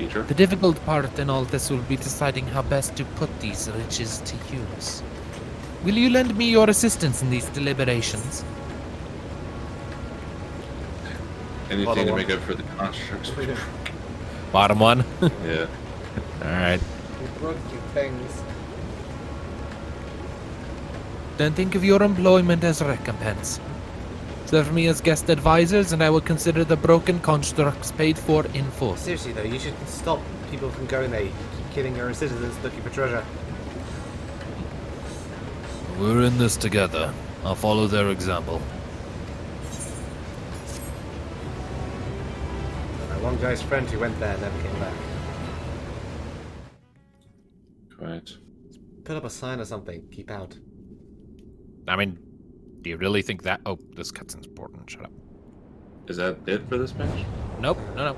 teacher. The difficult part in all this will be deciding how best to put these riches to use. Will you lend me your assistance in these deliberations? Anything to make up for the constructs. Bottom one? Yeah. Alright. You broke your things. Then think of your employment as recompense. Serve me as guest advisors, and I will consider the broken constructs paid for in full. Seriously though, you should stop people from going there. You keep killing your citizens looking for treasure. We're in this together. I'll follow their example. One guy's friend who went there never came back. Right. Put up a sign or something. Keep out. I mean, do you really think that? Oh, this cutscene's important. Shut up. Is that it for this match? Nope, no.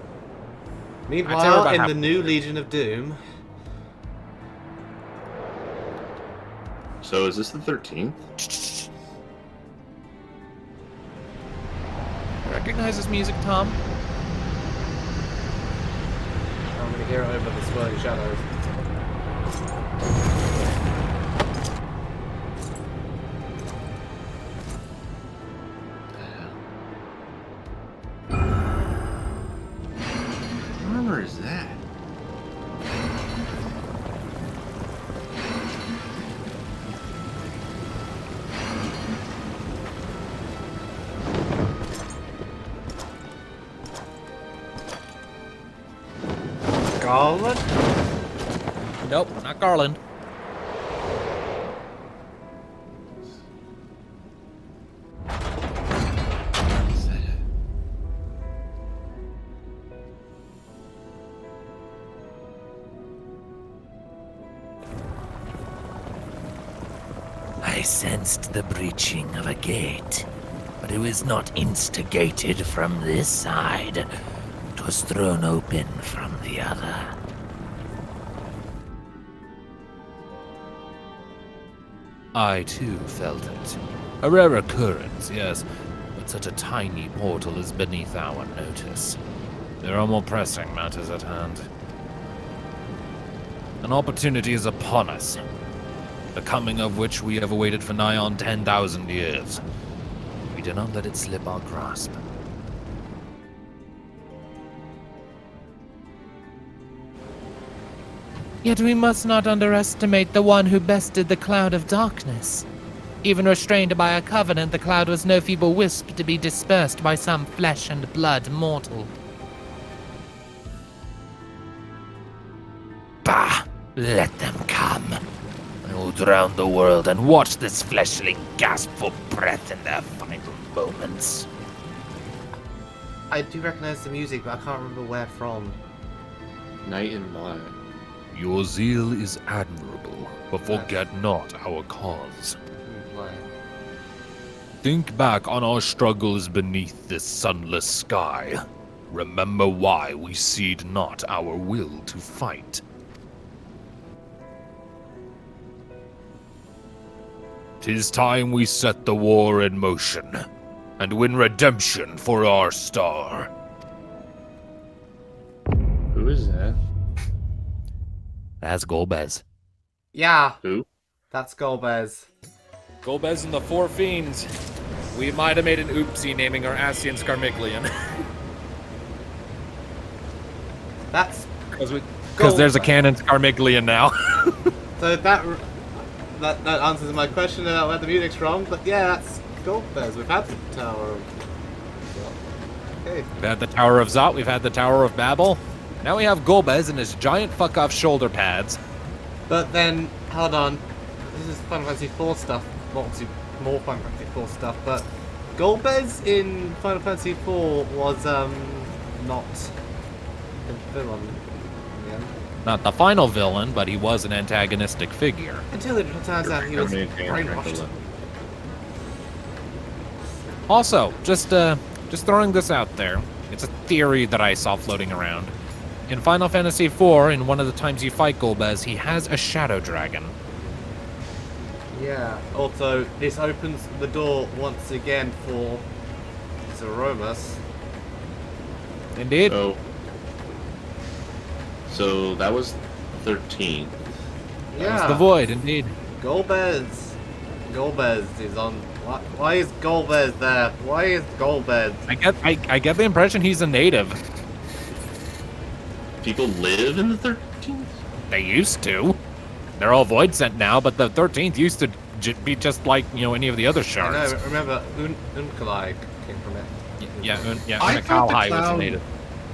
Meanwhile, in the new Legion of Doom. So is this the 13th? Recognize this music, Tom? I'm gonna hear it over the swirling shadows. What armor is that? Garland? Nope, not Garland. I sensed the breaching of a gate, but it was not instigated from this side. It was thrown open from the other. I too felt it. A rare occurrence, yes, but such a tiny portal is beneath our notice. There are more pressing matters at hand. An opportunity is upon us, the coming of which we have awaited for nigh on 10,000 years. We do not let it slip our grasp. Yet we must not underestimate the one who bested the cloud of darkness. Even restrained by a covenant, the cloud was no feeble wisp to be dispersed by some flesh and blood mortal. Bah! Let them come. I will drown the world and watch this fleshling gasp for breath in their final moments. I do recognize the music, but I can't remember where from. Night in Black. Your zeal is admirable, but forget not our cause. Think back on our struggles beneath this sunless sky. Remember why we cede not our will to fight. 'Tis time we set the war in motion, and win redemption for our star. Who is that? That's Golbez. Yeah, Who? that's Golbez. Golbez and the Four Fiends. We might have made an oopsie naming our Asian Scarmiglian. That's Because there's a canon Scarmiglian now. so that answers my question about where the music's from. But yeah, that's Golbez. We've had the Tower of... Okay. We've had the Tower of Zot, we've had the Tower of Babel. Now we have Golbez and his giant fuck-off shoulder pads. But then, hold on. This is Final Fantasy IV stuff. Well, obviously more Final Fantasy IV stuff, but Golbez in Final Fantasy IV was, not the villain in the end. Not the final villain, but he was an antagonistic figure. Until it turns out he was brainwashed. Also, just throwing this out there. It's a theory that I saw floating around. In Final Fantasy IV, in one of the times you fight Golbez, he has a shadow dragon. Yeah, also, this opens the door once again for Zeromus. Indeed. Oh. So that was 13th. Yeah. The void, indeed. Golbez. Golbez is on. Why is Golbez there? Why is Golbez? I get the impression he's a native. People live in the 13th? They used to. They're all void sent now, but the 13th used to be just like, any of the other I shards. know, remember, Unkalai came from it. Yeah, I thought the Unakalhai was a cloud- native.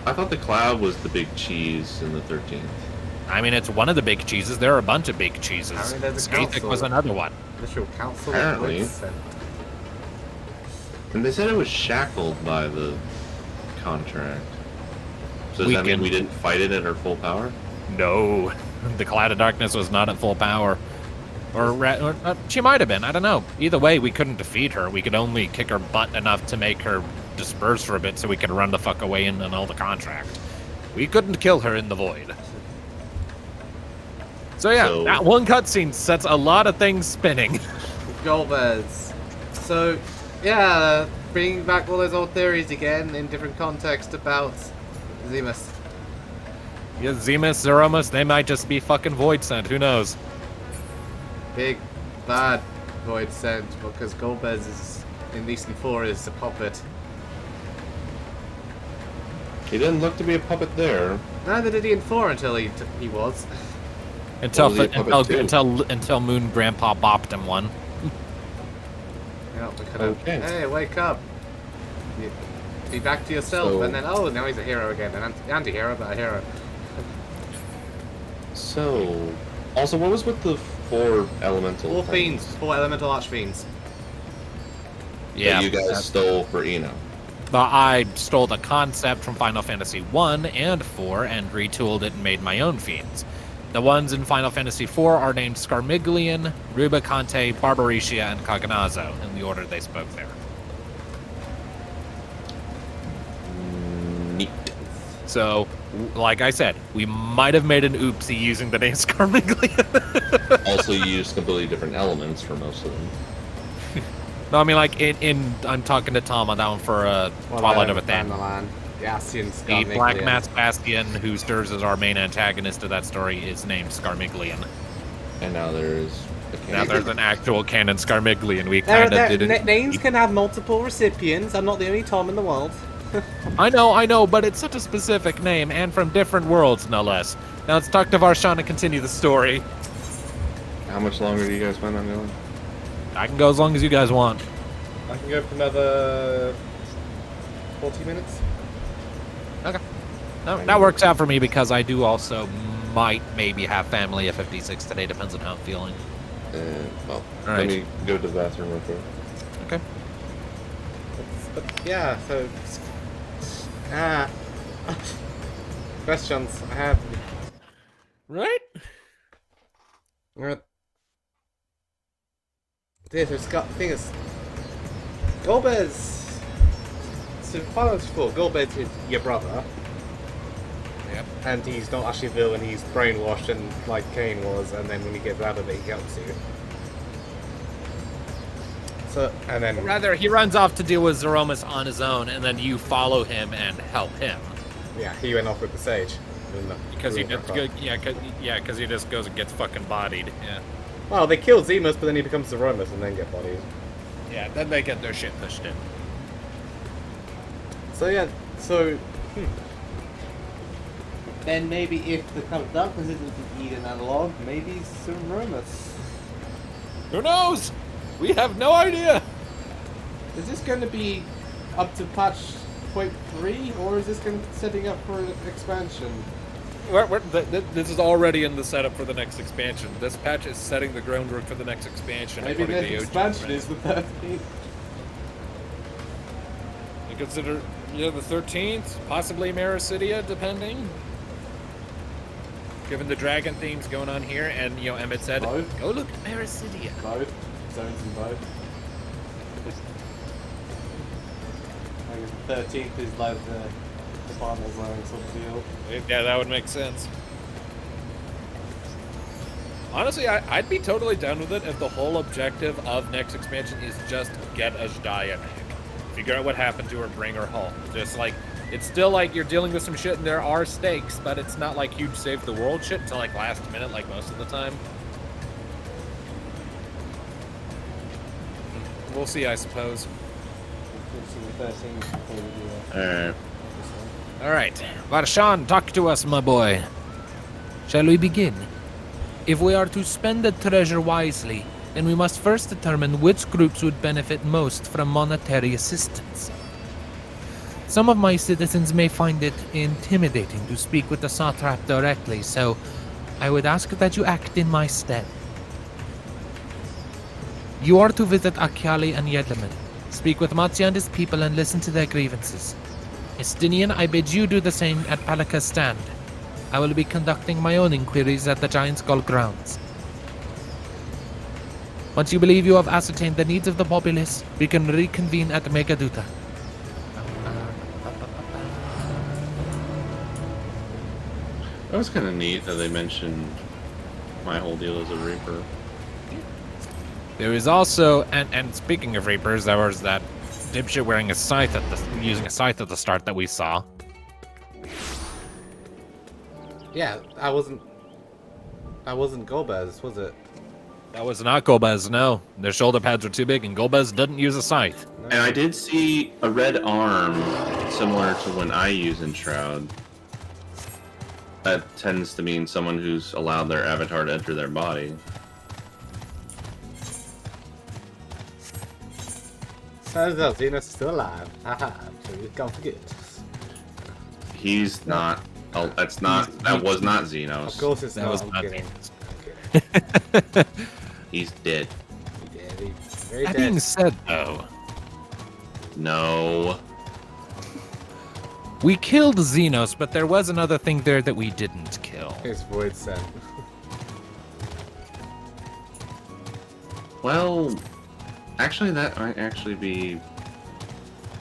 I thought the cloud was the big cheese in the 13th. I mean, it's one of the big cheeses. There are a bunch of big cheeses. Apparently there's a Skathik council. was another one. Literal council Apparently. of Woods. And they said it was shackled by the contract. So does that mean we didn't fight it at our full power? No, the Cloud of Darkness was not at full power. Or she might have been, I don't know. Either way, we couldn't defeat her. We could only kick her butt enough to make her disperse for a bit so we could run the fuck away and annul the contract. We couldn't kill her in the void. So yeah, that one cutscene sets a lot of things spinning. Golbez. So, yeah, bringing back all those old theories again in different contexts about Zemus. Yeah, Zemus, Zeromus, they might just be fucking void sent, who knows? Big, bad void sent, because Golbez is, in Legion 4, is a puppet. He didn't look to be a puppet there. Neither did he in 4 until he was. Until was he a puppet too? until Moon Grandpa bopped him one. Yeah, we could have. Okay. Hey, wake up! Be back to yourself, So- and then now he's a hero again, an anti-hero, but a hero. So, also, what was with the 4 elemental? 4 things fiends, 4 elemental archfiends. that you guys stole for Eno? But I stole the concept from Final Fantasy 1 and 4 and retooled it and made my own fiends. The ones in Final Fantasy 4 are named Scarmiglian, Rubicante, Barbaricia, and Cognazo, in the order they spoke there. Neat. So, like I said, we might have made an oopsie using the name Scarmiglian. Also, you used completely different elements for most of them. No, I mean, like, I'm talking to Tom on that one for Twilight of Athena. The Ascian The Scarmiglian. Black Mask Bastion, who serves as our main antagonist of that story, is named Scarmiglian. And now there's a Now there's an actual canon Scarmiglian. We There, kind of didn't. names can have multiple recipients. I'm not the only Tom in the world. I know, but it's such a specific name, and from different worlds, no less. Now let's talk to Varshan and continue the story. How much longer do you guys plan on going? I can go as long as you guys want. I can go for another 40 minutes. Okay. No, that works out for me because I do also might maybe have family at 56 today, depends on how I'm feeling. Well, All right. let me go to the bathroom real quick. Okay. But yeah, so questions I have. Right? Thing is, Golbez. So Final Fantasy 4, Golbez is your brother. Yep. And he's not actually a villain, he's brainwashed and like Cain was, and then when he gets out of it, he helps you. So, and then... Rather, he runs off to deal with Zeromus on his own, and then you follow him and help him. Yeah, he went off with the sage. Because he just because he just goes and gets fucking bodied. Yeah. Well, they killed Zemus, but then he becomes Zeromus and then get bodied. Yeah, then they get their shit pushed in. So yeah, then maybe if the Cloud of Darkness isn't indeed an analog, maybe Zeromus. Who knows? We have no idea. Is this going to be up to patch 0.3, or is this going to setting up for an expansion? This is already in the setup for the next expansion. This patch is setting the groundwork for the next expansion. Maybe according to the OG expansion trends. is the 13th. You consider, the 13th, possibly Maricidia, depending. Given the dragon themes going on here, and Emmett said, Both. "Go look at Maricidia." Both. Zones in both. I guess the 13th is like the final zone sort of deal. Yeah, that would make sense. Honestly, I'd be totally down with it if the whole objective of next expansion is just get Ashdaya back. Figure out what happened to her, bring her home. Just like, It's still like you're dealing with some shit and there are stakes, but it's not like huge save the world shit until like last minute like most of the time. We'll see, I suppose. Alright. Alright, Varshan, talk to us, my boy. Shall we begin? If we are to spend the treasure wisely, then we must first determine which groups would benefit most from monetary assistance. Some of my citizens may find it intimidating to speak with the satrap directly, so I would ask that you act in my stead. You are to visit Akyali and Yedliman, speak with Matsya and his people and listen to their grievances. Estinian, I bid you do the same at Palaka's stand. I will be conducting my own inquiries at the Giant Skull grounds. Once you believe you have ascertained the needs of the populace, we can reconvene at Megaduta. That was kind of neat that they mentioned my whole deal as a Reaper. There is also, and speaking of Reapers, there was that dipshit wearing a scythe using a scythe at the start that we saw. Yeah, I wasn't Gobez, was it? That was not Golbez, no. Their shoulder pads were too big, and Golbez didn't use a scythe. No. And I did see a red arm, similar to when I use Enshroud. That tends to mean someone who's allowed their avatar to enter their body. Turns out Xenos is still alive. Haha, so you can't forget. He's not. Oh, that's not. That was not Xenos. Of course it's That not. was I'm not kidding. Xenos. He's dead. Yeah, he's very That dead. being said, though, No. we killed Xenos, but there was another thing there that we didn't kill. His void scent. Well, actually, that might actually be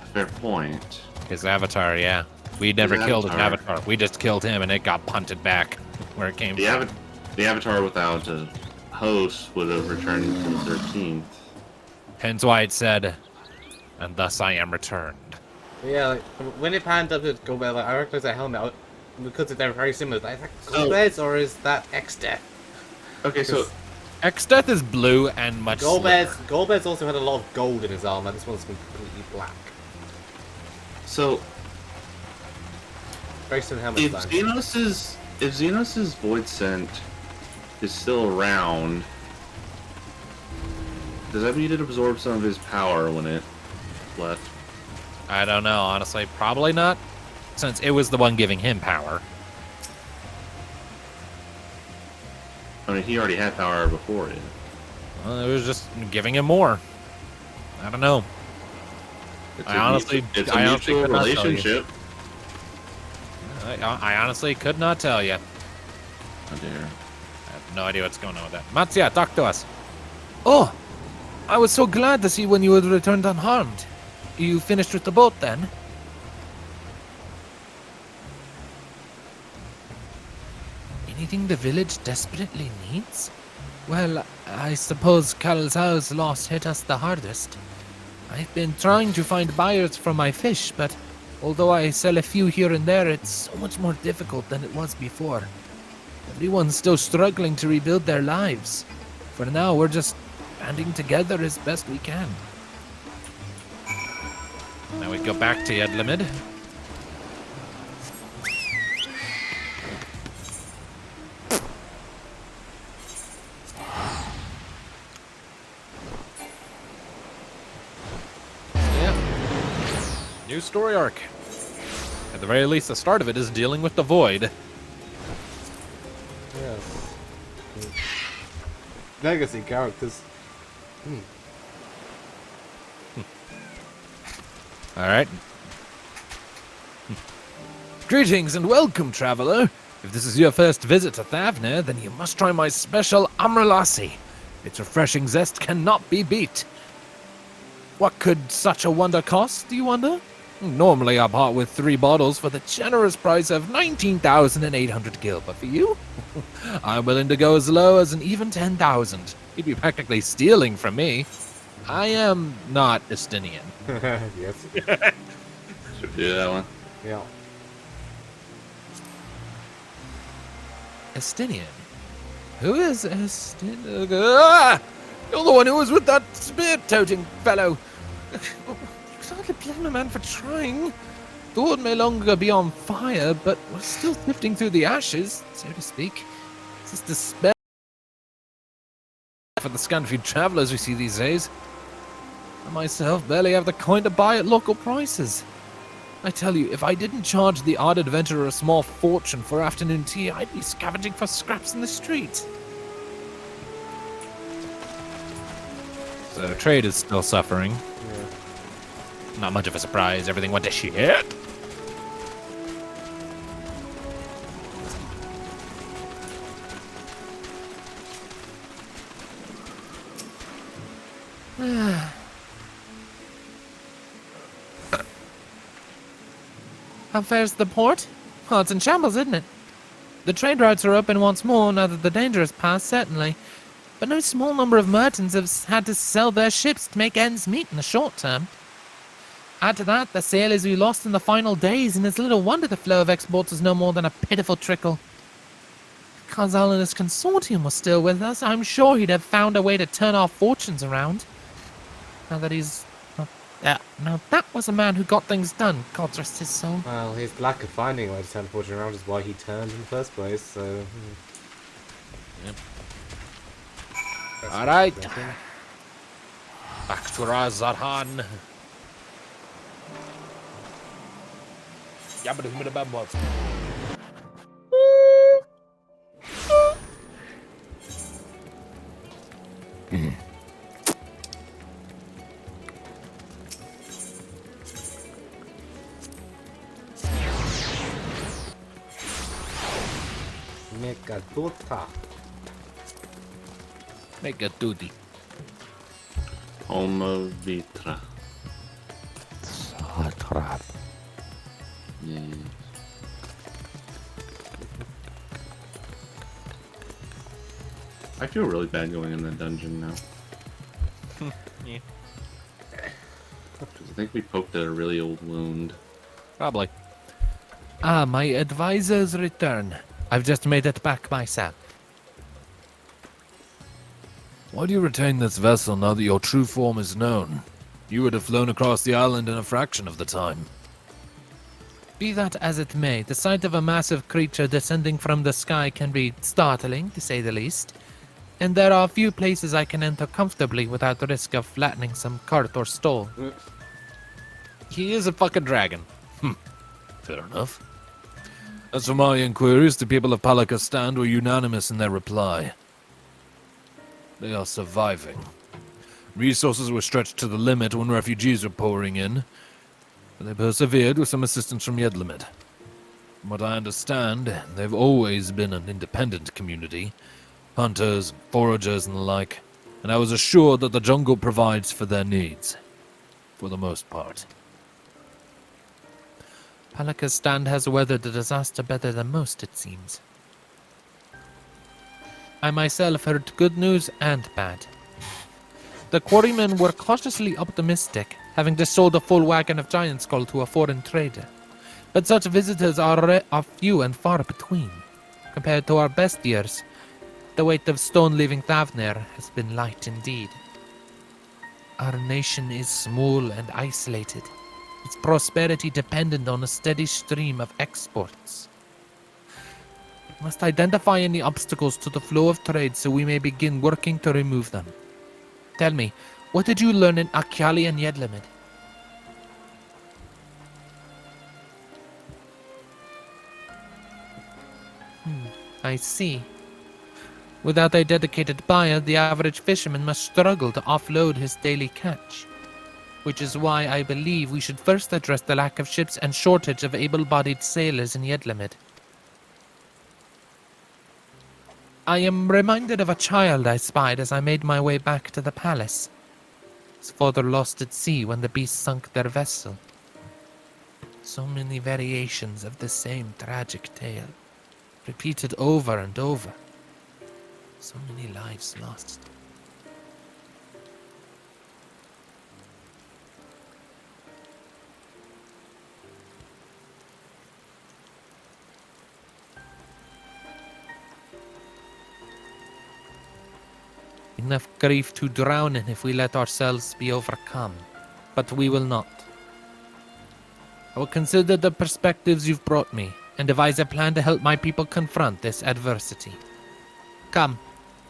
a fair point. His avatar, yeah. We never His killed his avatar. avatar. We just killed him, and it got punted back where it came The, from. the avatar without a host would have returned to the 13th. Hence why it said, and thus I am returned. Yeah, like, when it panned up to Gobez, like, I recognized that helmet because they're very similar. Is that Oh. Gobez or is that X-Death? Okay, so X-Death is blue and much slimmer. Gobez also had a lot of gold in his armor. This one's completely black. so Very similar helmet if design. Xenos's void scent is still around, does that mean it absorbed some of his power when it left? I don't know, honestly. Probably not, since it was the one giving him power. I mean, he already had power before it. Well, it was just giving him more. I don't know. It's I a honestly- mutual, it's a I honestly mutual could not tell you. relationship. I honestly could not tell you. Oh dear. I have no idea what's going on with that. Matsya, talk to us. Oh, I was so glad to see when you had returned unharmed. You finished with the boat then? Anything the village desperately needs? Well, I suppose Kalzau's loss hit us the hardest. I've been trying to find buyers for my fish, but although I sell a few here and there, it's so much more difficult than it was before. Everyone's still struggling to rebuild their lives. For now, we're just banding together as best we can. Now we go back to Yedlimid. Yeah. New story arc. At the very least, the start of it is dealing with the void. Yes. Legacy characters. All right. Greetings and welcome, traveler. If this is your first visit to Thavner, then you must try my special Amrelasi. Its refreshing zest cannot be beat. What could such a wonder cost, do you wonder? Normally I part with 3 bottles for the generous price of 19,800 gil, but for you, I'm willing to go as low as an even 10,000. You'd be practically stealing from me. I am not Estinian. Yes. Should we do that one? Yeah. Estinian? Who is Estinian? Ah! You're the one who was with that spear-toting fellow. You can hardly blame a man for trying. The wood may longer be on fire, but we're still sifting through the ashes, so to speak. This is despair for the scant few travellers we see these days. I myself barely have the coin to buy at local prices. I tell you, if I didn't charge the odd adventurer a small fortune for afternoon tea, I'd be scavenging for scraps in the street. So trade is still suffering. Yeah. Not much of a surprise. Everything went to shit. How fares the port? Well, it's in shambles, isn't it? The trade routes are open once more now that the danger has passed, certainly. But no small number of merchants have had to sell their ships to make ends meet in the short term. Add to that the sailors we lost in the final days, and it's little wonder the flow of exports is no more than a pitiful trickle. If Khazal and his consortium was still with us, I'm sure he'd have found a way to turn our fortunes around. Now that he's... now that was a man who got things done, God rest his soul. Well, his lack of finding a way to turn the fortune around is why he turned in the first place, so... Yep. That's All right. frustrating. Back to Razarhan. Yabba-doo-bada-bam-bam. Megadota. Make a duty. Homo Vitra. Yeah. I feel really bad going in that dungeon now. Yeah. 'Cause I think we poked at a really old wound. Probably. Ah, my advisor's return. I've just made it back myself. Why do you retain this vessel now that your true form is known? You would have flown across the island in a fraction of the time. Be that as it may, the sight of a massive creature descending from the sky can be startling, to say the least. And there are few places I can enter comfortably without the risk of flattening some cart or stall. He is a fucking dragon. Fair enough. As for my inquiries, the people of Palakistan were unanimous in their reply. They are surviving. Resources were stretched to the limit when refugees were pouring in, but they persevered with some assistance from Yedlamid. From what I understand, they've always been an independent community, hunters, foragers, and the like, and I was assured that the jungle provides for their needs, for the most part. Palakistan has weathered the disaster better than most, it seems. I myself heard good news and bad. The quarrymen were cautiously optimistic, having just sold a full wagon of giant skull to a foreign trader. But such visitors are few and far between. Compared to our best years, the weight of stone leaving Thavner has been light indeed. Our nation is small and isolated, its prosperity dependent on a steady stream of exports. We must identify any obstacles to the flow of trade so we may begin working to remove them. Tell me, what did you learn in Akyali and Yedlamid? I see. Without a dedicated buyer, the average fisherman must struggle to offload his daily catch. Which is why I believe we should first address the lack of ships and shortage of able-bodied sailors in Yedlamid. I am reminded of a child I spied as I made my way back to the palace. His father lost at sea when the beast sunk their vessel. So many variations of the same tragic tale, repeated over and over. So many lives lost. enough grief to drown in if we let ourselves be overcome. But we will not. I will consider the perspectives you've brought me and devise a plan to help my people confront this adversity. Come,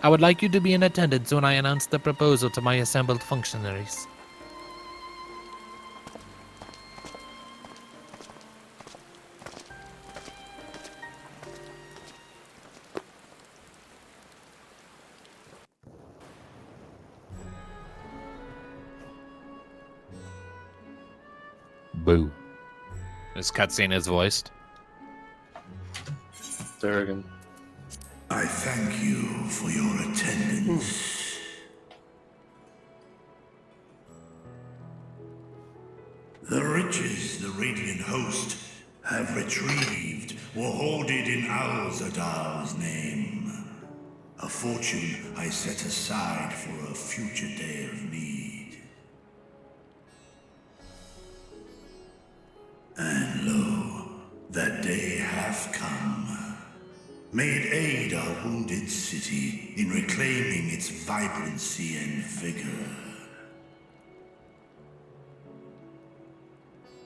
I would like you to be in attendance when I announce the proposal to my assembled functionaries. Boo. This cutscene is voiced. Durgan. I thank you for your attendance. The riches the Radiant Host have retrieved were hoarded in Al-Zadar's name. A fortune I set aside for a future day of need. And lo, that day hath come. May it aid our wounded city in reclaiming its vibrancy and vigor.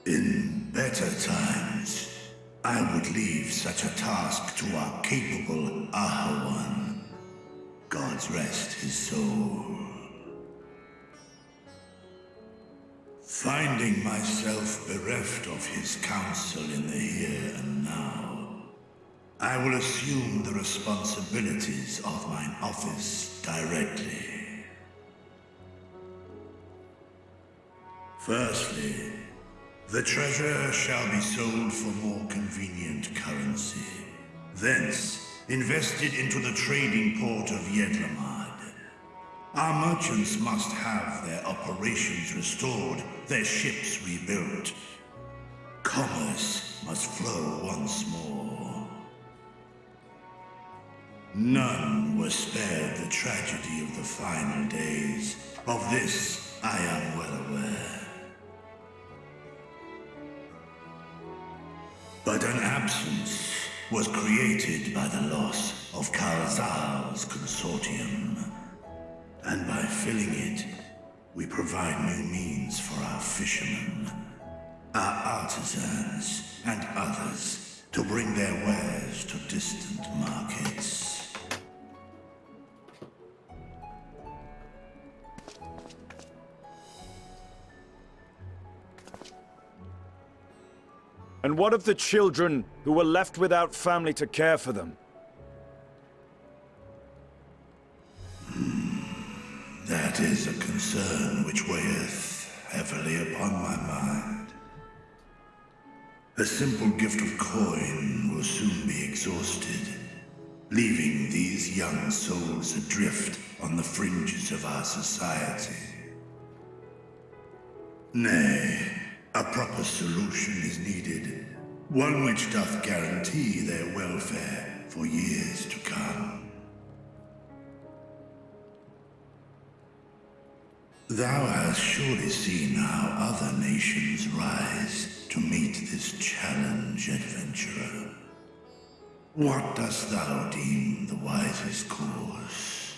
In better times, I would leave such a task to our capable Ahawan. God's rest his soul. Finding myself bereft of his counsel in the here and now, I will assume the responsibilities of mine office directly. Firstly, the treasure shall be sold for more convenient currency. Thence, invested into the trading port of Yedlamad. Our merchants must have their operations restored, their ships rebuilt. Commerce must flow once more. None were spared the tragedy of the final days. Of this, I am well aware. But an absence was created by the loss of Karzal's consortium. And by filling it, we provide new means for our fishermen, our artisans, and others to bring their wares to distant markets. And what of the children who were left without family to care for them? That is a concern which weigheth heavily upon my mind. A simple gift of coin will soon be exhausted, leaving these young souls adrift on the fringes of our society. Nay, a proper solution is needed, one which doth guarantee their welfare for years to come. Thou hast surely seen how other nations rise to meet this challenge, adventurer. What dost thou deem the wisest course?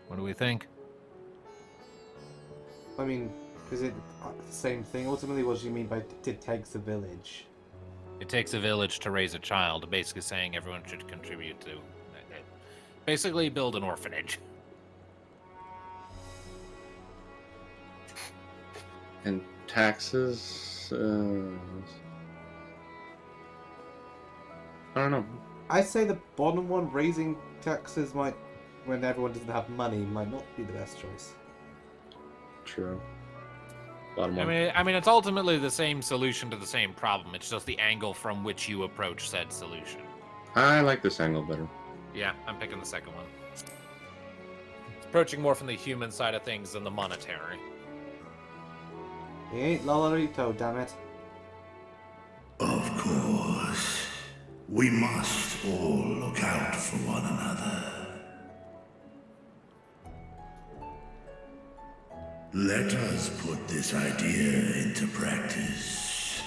What do we think? I mean, is it the same thing? Ultimately, what do you mean by it takes a village? It takes a village to raise a child, basically saying everyone should contribute to... Basically build an orphanage. And taxes. I don't know. I say the bottom one, raising taxes might, when everyone doesn't have money, might not be the best choice. True. Bottom I one. mean, it's ultimately the same solution to the same problem. It's just the angle from which you approach said solution. I like this angle better. Yeah, I'm picking the second one. It's approaching more from the human side of things than the monetary. He ain't Lolarito, damn it. Of course. We must all look out for one another. Let us put this idea into practice.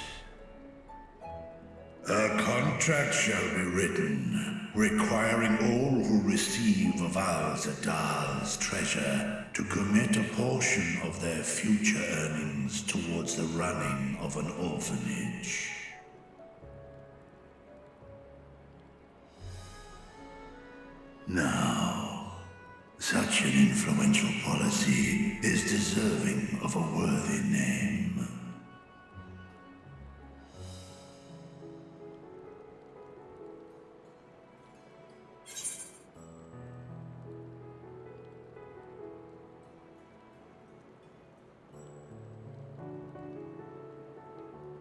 A contract shall be written, requiring all who receive of Al-Zadar's treasure to commit a portion of their future earnings towards the running of an orphanage. Now, such an influential policy is deserving of a worthy name.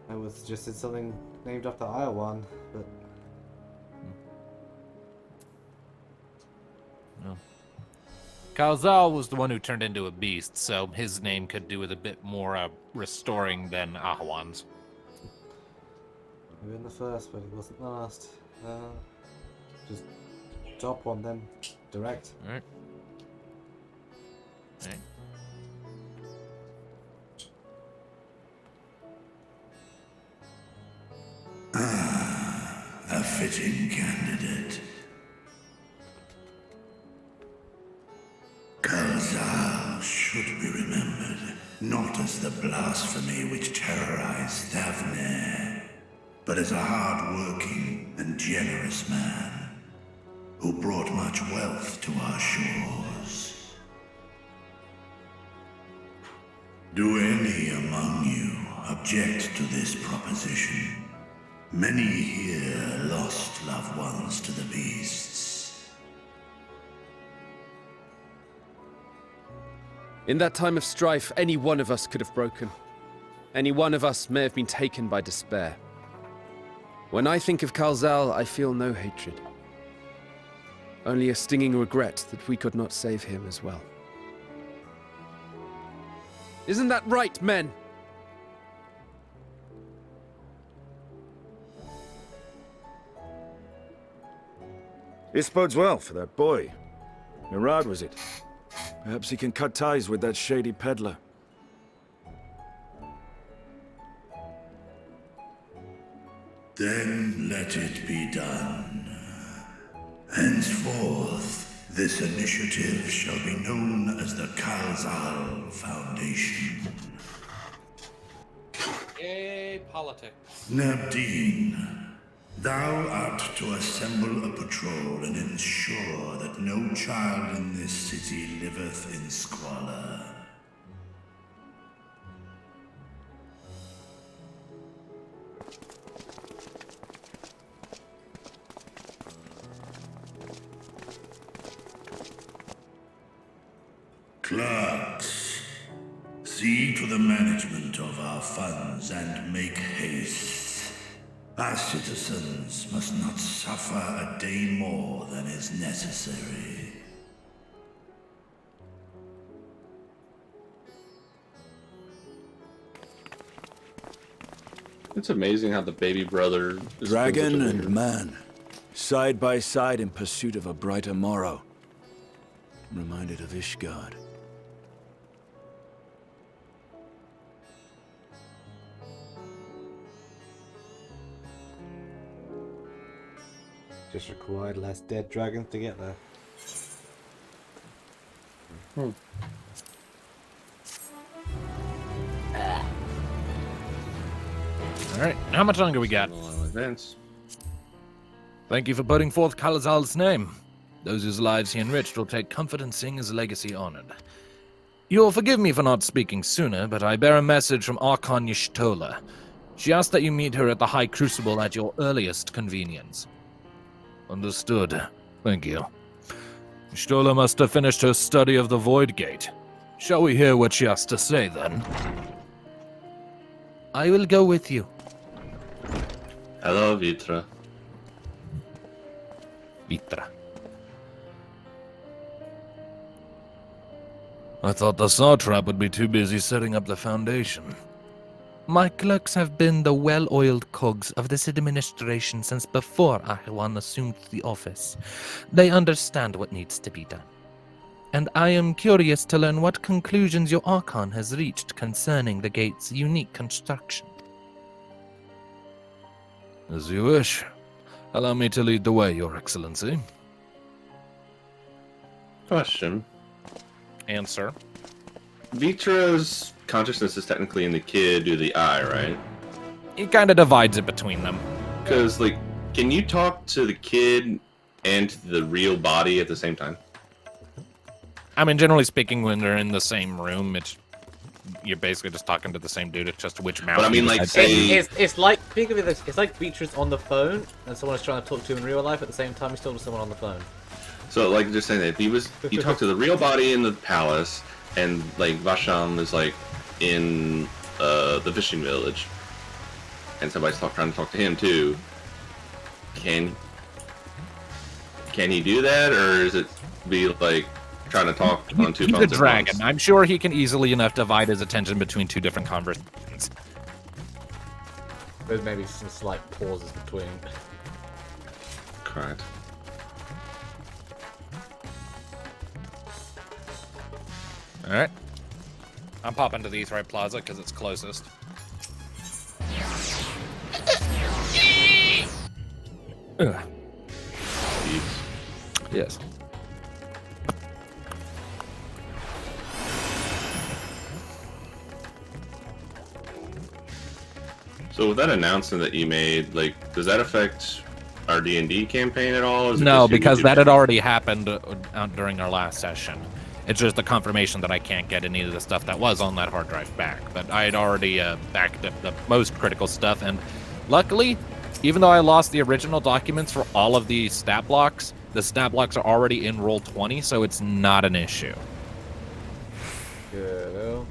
I was suggested something named after Iowan, but Kalzal was the one who turned into a beast, so his name could do with a bit more restoring than Ahawan's. maybe in the first, but it wasn't the last. Just top one then, direct. Alright. Alright. A fitting candidate. Kalzal should be remembered, not as the blasphemy which terrorized Thavne, but as a hard-working and generous man who brought much wealth to our shores. Do any among you object to this proposition? Many here lost loved ones to the beasts. In that time of strife, any one of us could have broken. Any one of us may have been taken by despair. When I think of Kalzal, I feel no hatred. Only a stinging regret that we could not save him as well. Isn't that right, men? This bodes well for that boy. Mirad, was it? Perhaps he can cut ties with that shady peddler. Then let it be done. Henceforth, this initiative shall be known as the Kalzal Foundation. Yay, politics. Nabdeen, thou art to assemble a patrol and ensure that no child in this city liveth in squalor. Clerks, see to the management of our funds and make haste. Our citizens must not suffer a day more than is necessary. It's amazing how the baby brother is Dragon such a and leader. man, side by side in pursuit of a brighter morrow. I'm reminded of Ishgard. Just required less dead dragons to get there. Alright, how much longer we got? Well, advance. Thank you for putting forth Kalazal's name. Those whose lives he enriched will take comfort in seeing his legacy honored. You'll forgive me for not speaking sooner, but I bear a message from Archon Y'shtola. She asked that you meet her at the High Crucible at your earliest convenience. Understood. Thank you. Y'shtola must have finished her study of the Void Gate. Shall we hear what she has to say, then? I will go with you. Hello, Vitra. Vitra. I thought the Satrap would be too busy setting up the Foundation. My clerks have been the well-oiled cogs of this administration since before Ahiwan assumed the office. They understand what needs to be done. and I am curious to learn what conclusions your Archon has reached concerning the gate's unique construction. As you wish. Allow me to lead the way, Your Excellency. Question. Answer. Vitro's consciousness is technically in the kid or the eye, right? He kind of divides it between them. Because, like, can you talk to the kid and to the real body at the same time? I mean, generally speaking, when they're in the same room, you're basically just talking to the same dude. It's just which mouth. But I mean, you like, decide to say- It's like, think of it as, it's like Beatrice on the phone, and someone's trying to talk to him in real life at the same time he's talking to someone on the phone. So, like, just saying that you talk to the real body in the palace, and, like, Vasham is, like, in the fishing village, and somebody's trying to talk to him, too. Can he do that, or is it be, like, trying to talk on two He's phones a at dragon. once? I'm sure he can easily enough divide his attention between two different conversations. There's maybe some slight pauses between. Correct. All right. I'm popping to the Aetheryte Plaza because it's closest. Ugh. Jeez. Yes. So with that announcement that you made, like, does that affect our D&D campaign at all? Or is it No, just your because YouTube that had channel? already happened during our last session. It's just a confirmation that I can't get any of the stuff that was on that hard drive back. But I had already backed up the most critical stuff, and luckily, even though I lost the original documents for all of the stat blocks, the stat blocks are already in roll 20, so it's not an issue. Good.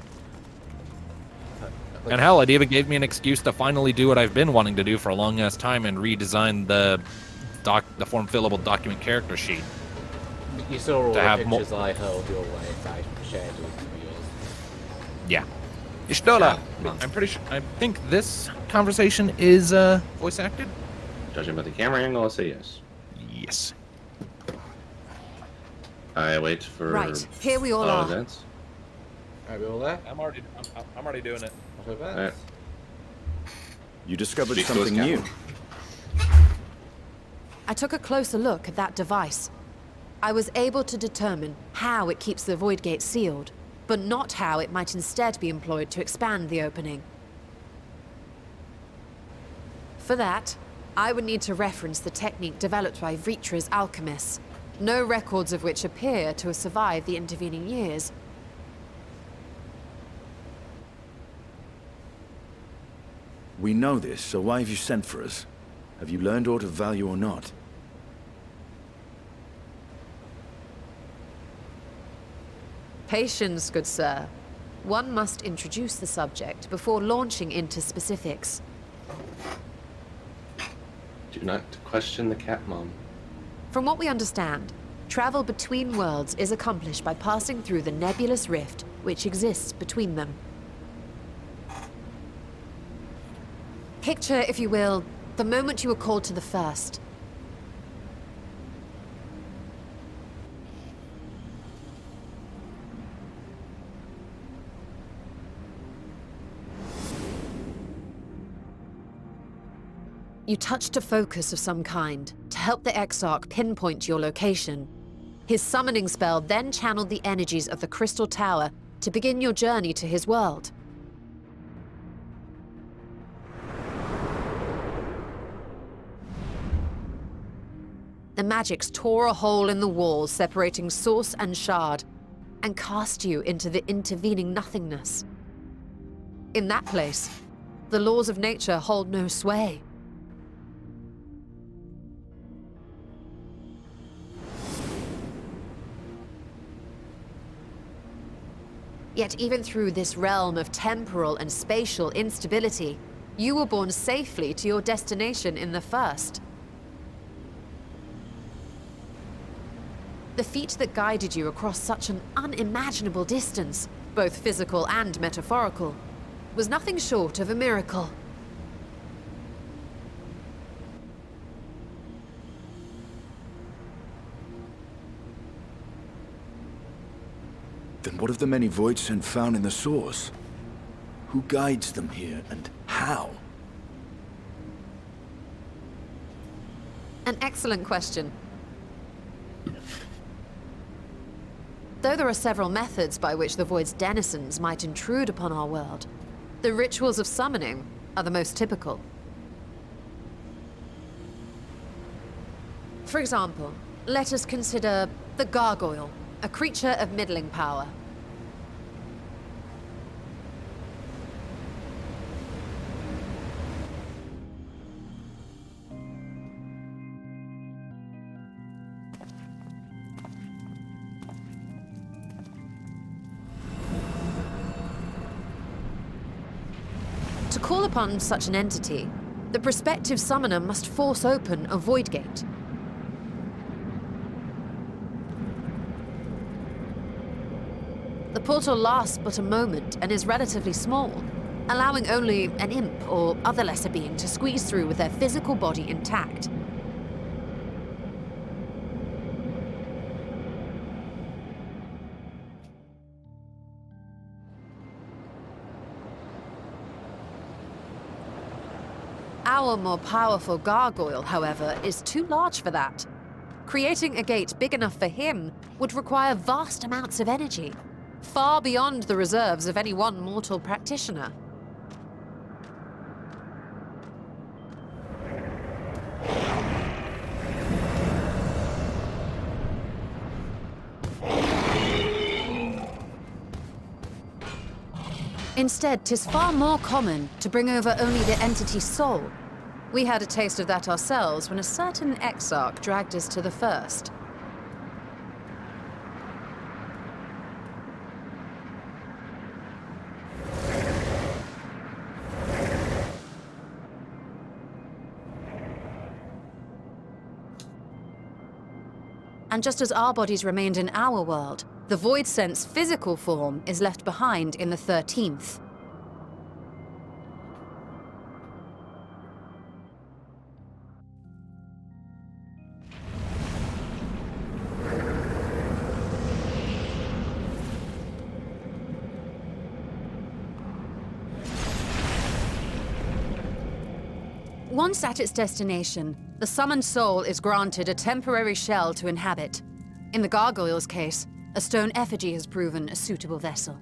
And hell, it even gave me an excuse to finally do what I've been wanting to do for a long ass time and redesign the form fillable document character sheet. You saw all To the have more- pictures I hurled your way, that I shared with yours. Yeah. Ishtola, Yeah. I'm pretty sure. I think this conversation is voice acted. Judging by the camera angle, I'll say yes. Yes. I wait for Right, here we all are. events. Are we all there? I'm already doing it. Not so bad. Alright. You discovered Speak to us, something new. Captain. I took a closer look at that device. I was able to determine how it keeps the void gate sealed, but not how it might instead be employed to expand the opening. For that, I would need to reference the technique developed by Vitra's alchemists, no records of which appear to have survived the intervening years. We know this, so why have you sent for us? Have you learned aught of value or not? Patience, good sir. One must introduce the subject before launching into specifics. Do not question the cat mom. From what we understand, travel between worlds is accomplished by passing through the nebulous rift which exists between them. Picture, if you will, the moment you were called to the first. You touched a focus of some kind to help the Exarch pinpoint your location. His summoning spell then channeled the energies of the Crystal Tower to begin your journey to his world. The magics tore a hole in the wall separating source and shard, and cast you into the intervening nothingness. In that place, the laws of nature hold no sway. Yet even through this realm of temporal and spatial instability, you were borne safely to your destination in the first. The feat that guided you across such an unimaginable distance, both physical and metaphorical, was nothing short of a miracle. Then what of the many void scent found in the source? Who guides them here, and how? An excellent question. Though there are several methods by which the Void's denizens might intrude upon our world, the rituals of summoning are the most typical. For example, let us consider the Gargoyle, a creature of middling power. To call upon such an entity, the prospective summoner must force open a void gate. The portal lasts but a moment and is relatively small, allowing only an imp or other lesser being to squeeze through with their physical body intact. Our more powerful gargoyle, however, is too large for that. Creating a gate big enough for him would require vast amounts of energy, far beyond the reserves of any one mortal practitioner. Instead, 'tis far more common to bring over only the entity's soul. We had a taste of that ourselves when a certain exarch dragged us to the first. And just as our bodies remained in our world, the Void Scent's physical form is left behind in the 13th. Once at its destination, the summoned soul is granted a temporary shell to inhabit. In the gargoyle's case, a stone effigy has proven a suitable vessel.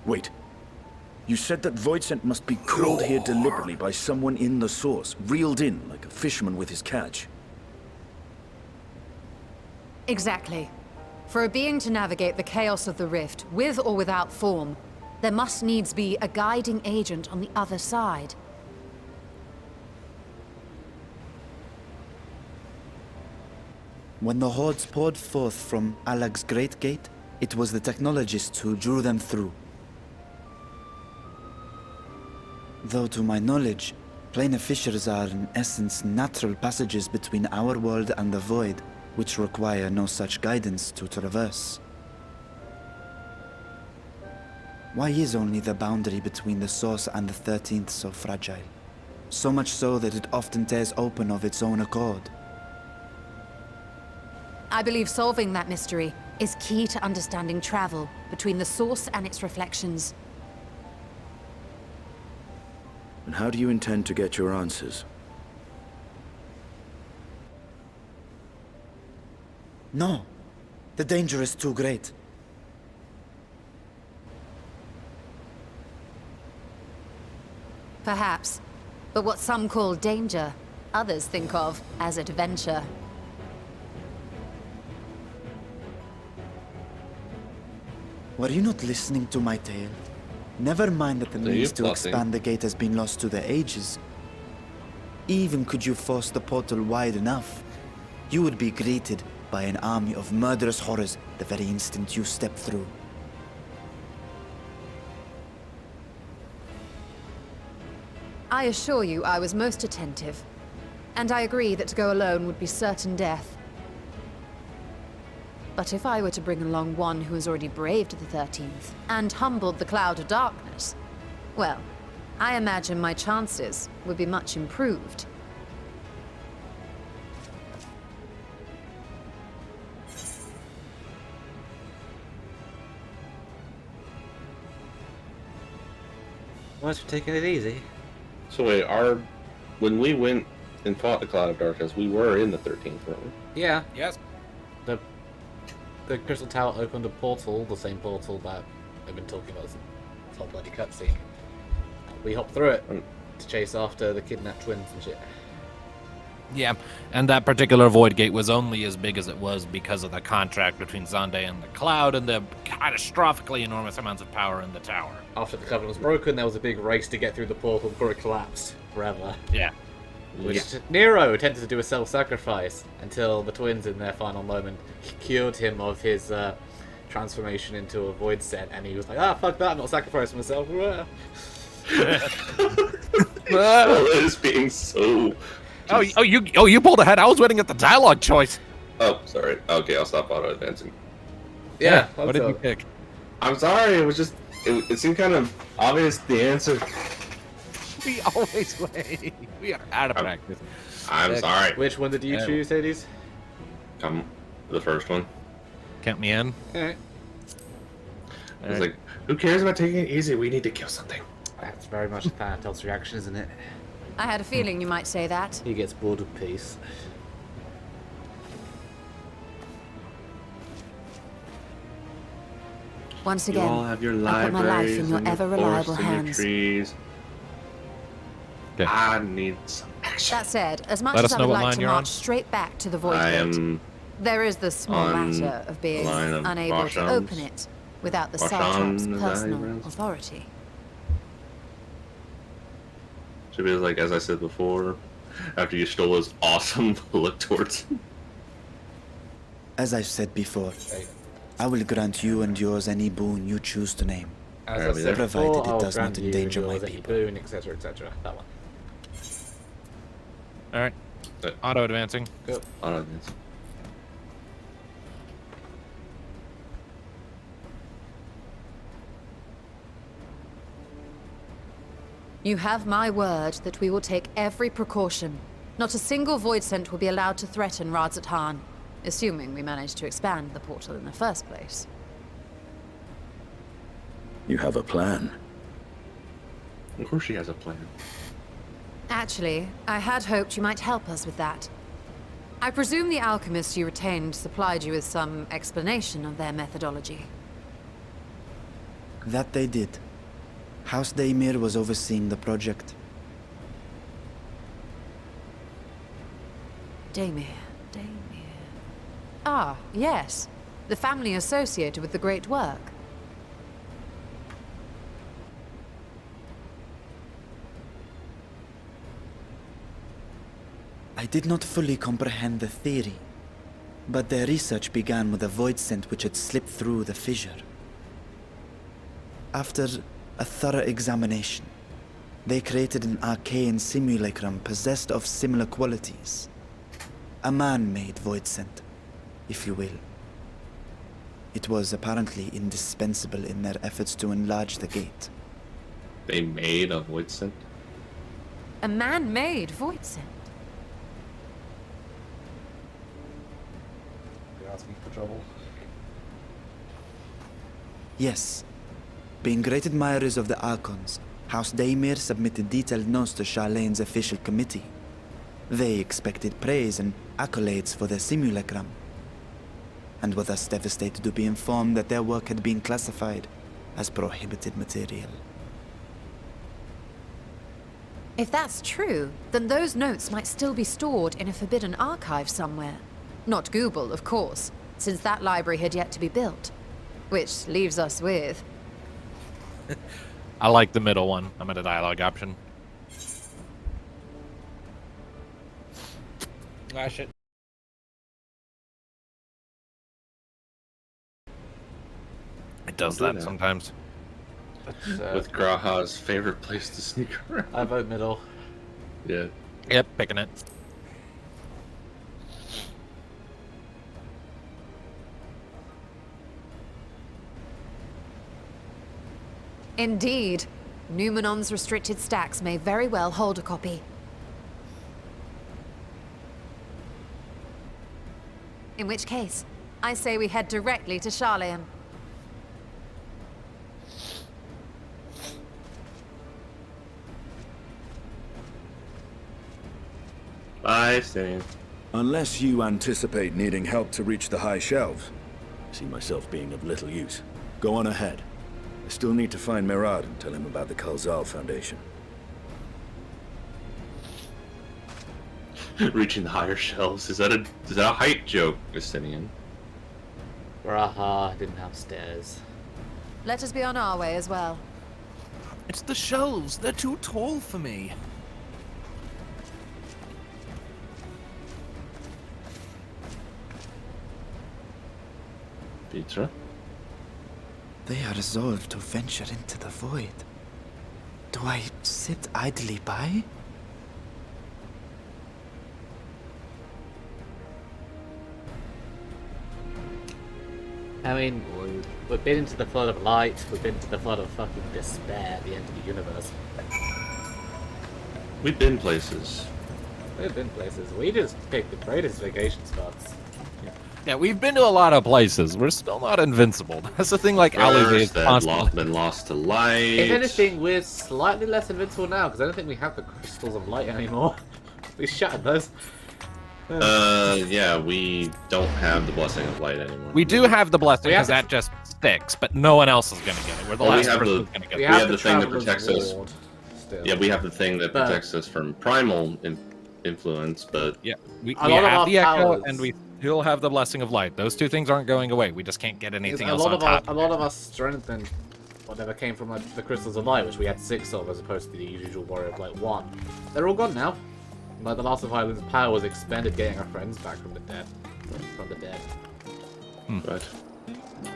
Wait. You said that void scent must be crawled here deliberately by someone in the source, reeled in like a fisherman with his catch. Exactly. For a being to navigate the chaos of the rift, with or without form, there must needs be a guiding agent on the other side. When the hordes poured forth from Alag's Great Gate, it was the technologists who drew them through. Though to my knowledge, planar fissures are in essence natural passages between our world and the void, which require no such guidance to traverse. Why is only the boundary between the source and the 13th so fragile? So much so that it often tears open of its own accord. I believe solving that mystery is key to understanding travel between the source and its reflections. And how do you intend to get your answers? No. The danger is too great. Perhaps. But what some call danger, others think of as adventure. Were you not listening to my tale? Never mind that the So you're means to plotting. expand the gate has been lost to the ages. Even could you force the portal wide enough, you would be greeted by an army of murderous horrors the very instant you step through. I assure you I was most attentive. And I agree that to go alone would be certain death. But if I were to bring along one who has already braved the 13th and humbled the Cloud of Darkness, well, I imagine my chances would be much improved. Why for taking it easy? So wait, when we went and fought the Cloud of Darkness, we were in the 13th, weren't we? Yeah. Yes. The Crystal Tower opened a portal, the same portal that I've been talking about this whole bloody cutscene. We hopped through it to chase after the kidnapped twins and shit. Yeah, and that particular void gate was only as big as it was because of the contract between Zonde and the Cloud and the catastrophically enormous amounts of power in the tower. After the covenant was broken, there was a big race to get through the portal before it collapsed forever. Yeah. Which Nero attempted to do a self-sacrifice until the twins, in their final moment, cured him of his transformation into a void set, and he was like, "Ah, fuck that! I'm not sacrificing myself." Is being so. You pulled ahead. I was waiting at the dialogue choice. Oh, sorry. Okay, I'll stop auto advancing. Yeah. What did you pick? I'm sorry. It was just. It seemed kind of obvious the answer. We always wait. We are out of practice. I'm sorry. Which one did you choose, Hades? The first one. Count me in. Alright. I was like, who cares about taking it easy? We need to kill something. That's very much Thanatos' reaction, isn't it? I had a feeling you might say that. He gets bored of peace. Once You again, all have your I put my life libraries in your and your ever-reliable forests and your hands. trees. Okay. I need some action. That said, as much Let as us I know would what like line to you're march on. straight back to the Void I Gate, am there is the small on matter of being the line of unable to Vashams. open it without the Vasham, Sartop's is that how you personal pronounce it? authority. Should be like, as I said before, after you stole his awesome look towards him. As I've said before, I will grant you and yours any boon you choose to name. As I Apparently said they're- Provided before, it I'll does not grant you endanger my yours any people. boon, etc., etc. That one. All right. Auto advancing. Go. Auto advance. You have my word that we will take every precaution. Not a single void scent will be allowed to threaten Radzat Han, assuming we manage to expand the portal in the first place. You have a plan. Of course she has a plan. Actually, I had hoped you might help us with that. I presume the alchemists you retained supplied you with some explanation of their methodology. That they did. House Daimir was overseeing the project. Daimir. Ah, yes. The family associated with the great work. I did not fully comprehend the theory, but their research began with a void scent which had slipped through the fissure. After a thorough examination, they created an arcane simulacrum possessed of similar qualities. A man-made void scent, if you will. It was apparently indispensable in their efforts to enlarge the gate. They made a void scent. A man-made void scent. You're asking for trouble. Yes. Being great admirers of the Archons, House Daimir submitted detailed notes to Charlene's official committee. They expected praise and accolades for their simulacrum, and were thus devastated to be informed that their work had been classified as prohibited material. If that's true, then those notes might still be stored in a forbidden archive somewhere. Not Google, of course, since that library had yet to be built. Which leaves us with... I like the middle one. I'm at a dialogue option. Ah, shit. It does Don't do that that. sometimes. With Graha's favorite place to sneak around. I vote middle. Yeah. Yep, picking it. Indeed. Numenon's restricted stacks may very well hold a copy. In which case, I say we head directly to Charleon. Bye, Stinian. Unless you anticipate needing help to reach the high shelves, I see myself being of little use. Go on ahead. I still need to find Mirad and tell him about the Kalzal Foundation. Reaching the higher shelves. Is that a height joke, Justinian? Graha didn't have stairs. Let us be on our way as well. It's the shelves. They're too tall for me. Petra? They are resolved to venture into the void. Do I sit idly by? I mean, we've been into the flood of light, we've been to the flood of fucking despair at the end of the universe. We've been places. We've been places. We just picked the greatest vacation spots. Yeah, we've been to a lot of places. We're still not invincible. That's the thing, like Ali is constantly. Been lost to light. If anything, we're slightly less invincible now, because I don't think we have the crystals of light anymore. We shattered those. Yeah, we don't have the blessing of light anymore. We do have the blessing We have because that just sticks, but no one else is gonna get it. We're the Well, we last have person the- who's gonna get We it. have the thing that Traveler's protects us. Ward still. Yeah, we have the thing that But- protects us from primal influence, but Yeah, we A lot of have our the echo, powers- and we still have the blessing of light. Those two things aren't going away. We just can't get anything else on top. A lot of our strength and whatever came from like, the crystals of light, which we had 6 of, as opposed to the usual warrior of light 1. They're all gone now. Like the Last of Highland's power was expended getting our friends back from the dead. but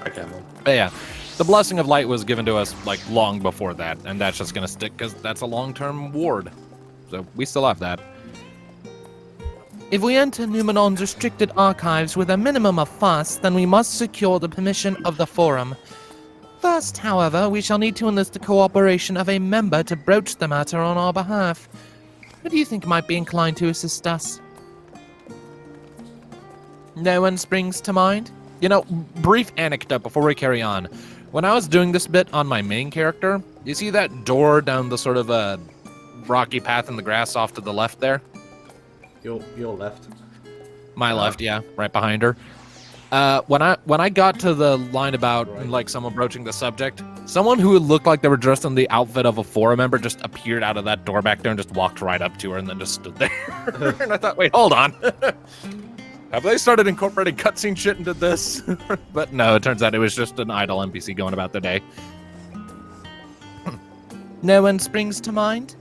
I can't. But yeah, the blessing of light was given to us like long before that, and that's just gonna stick because that's a long-term ward. So we still have that. If we enter Numenon's restricted archives with a minimum of fuss, then we must secure the permission of the Forum. First, however, we shall need to enlist the cooperation of a member to broach the matter on our behalf. Who do you think might be inclined to assist us? No one springs to mind? You know, brief anecdote before we carry on. When I was doing this bit on my main character, you see that door down the sort of rocky path in the grass off to the left there? Your left. My left, yeah, right behind her. When I got to the line about like someone broaching the subject, someone who looked like they were dressed in the outfit of a Forum member just appeared out of that door back there and just walked right up to her and then just stood there. And I thought, wait, hold on. Have they started incorporating cutscene shit into this? But no, it turns out it was just an idle NPC going about their day. No one springs to mind?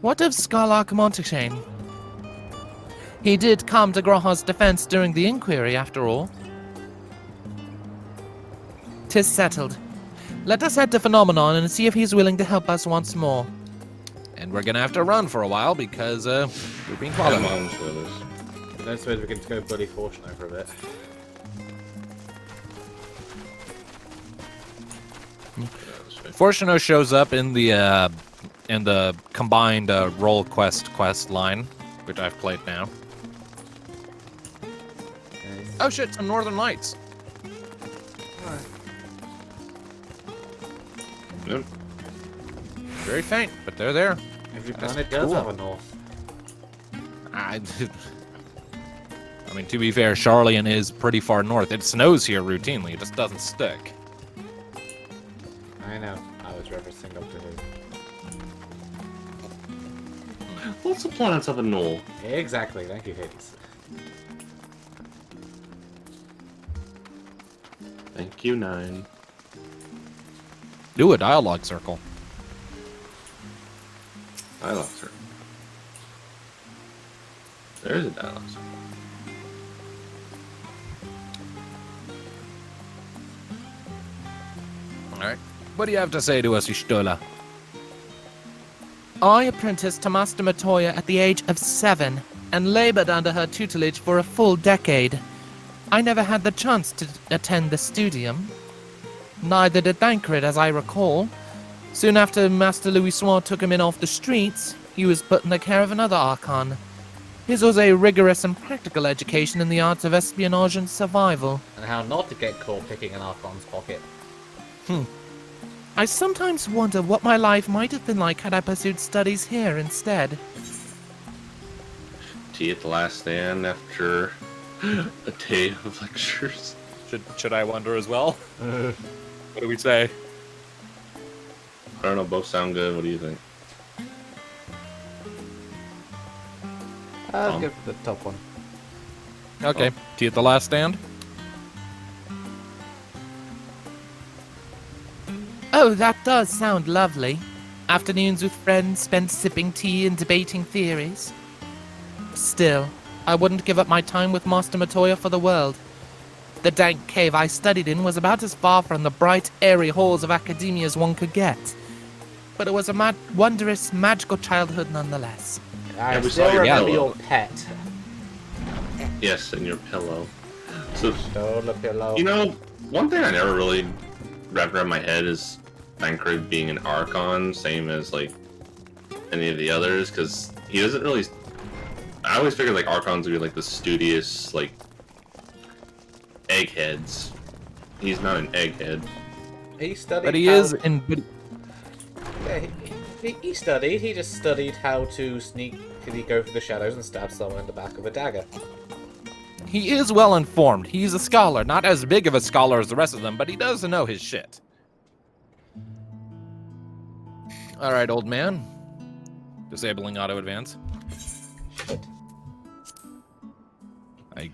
What of Scarlark Montaigne? He did come to Graha's defense during the inquiry, after all. 'Tis settled. Let us head to Phenomenon and see if he's willing to help us once more. And we're gonna have to run for a while because we're being I followed. I don't suppose we can go bloody Fortune for a bit. Fortuno shows up in the combined roll quest line, which I've played now. Oh shit, some Northern Lights. Yep. Very faint, but they're there. Every That's planet does cool. have a north. I mean, to be fair, Charleon is pretty far north. It snows here routinely. It just doesn't stick. I know. I was referencing up to him. Lots of planets have a null. Exactly. Thank you, Hades. Thank you, 9. Do a dialogue circle. Dialogue circle. There is a dialogue circle. Alright. What do you have to say to us, Ishtola? I apprenticed to Master Matoya at the age of 7 and labored under her tutelage for a full decade. I never had the chance to attend the studium. Neither did Thancred, as I recall. Soon after Master Louis Soin took him in off the streets, he was put in the care of another Archon. His was a rigorous and practical education in the arts of espionage and survival. And how not to get caught picking an Archon's pocket. I sometimes wonder what my life might have been like had I pursued studies here instead. Tea at the last stand after a day of lectures. Should I wonder as well? What do we say? I don't know, both sound good. What do you think? I'll go for the top one. Okay. Tea at the last stand? Oh, that does sound lovely. Afternoons with friends spent sipping tea and debating theories. Still, I wouldn't give up my time with Master Matoya for the world. The dank cave I studied in was about as far from the bright, airy halls of academia as one could get. But it was a wondrous, magical childhood nonetheless. I we still saw your remember pillow. your pet. Yes, and your pillow. So, Stole a pillow. you know, one thing I never really wrapped around my head is Thancred being an Archon, same as, like, any of the others, because he doesn't really... I always figured, like, Archons would be, like, the studious, like, eggheads. He's not an egghead. He studied. But he how... is in... Yeah, he studied. He just studied how to sneakily go through the shadows and stab someone in the back of a dagger. He is well informed. He's a scholar. Not as big of a scholar as the rest of them, but he does know his shit. Alright, old man. Disabling auto advance. I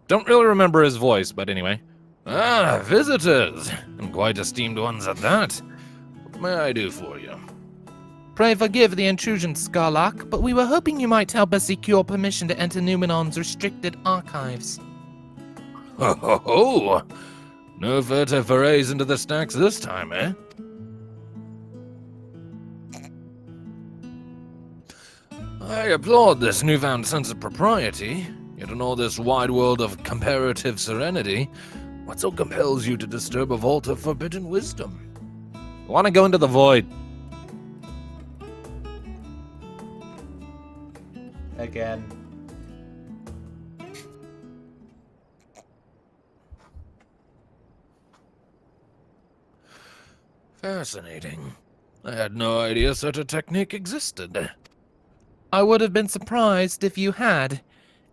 don't really remember his voice, but anyway. Ah, visitors! And quite esteemed ones at that. What may I do for you? Pray forgive the intrusion, Scarlock, but we were hoping you might help us secure permission to enter Numenon's restricted archives. Ho ho ho! No further forays into the stacks this time, eh? I applaud this newfound sense of propriety, yet in all this wide world of comparative serenity, what so compels you to disturb a vault of forbidden wisdom? I want to go into the void. Again. Fascinating. I had no idea such a technique existed. I would have been surprised if you had.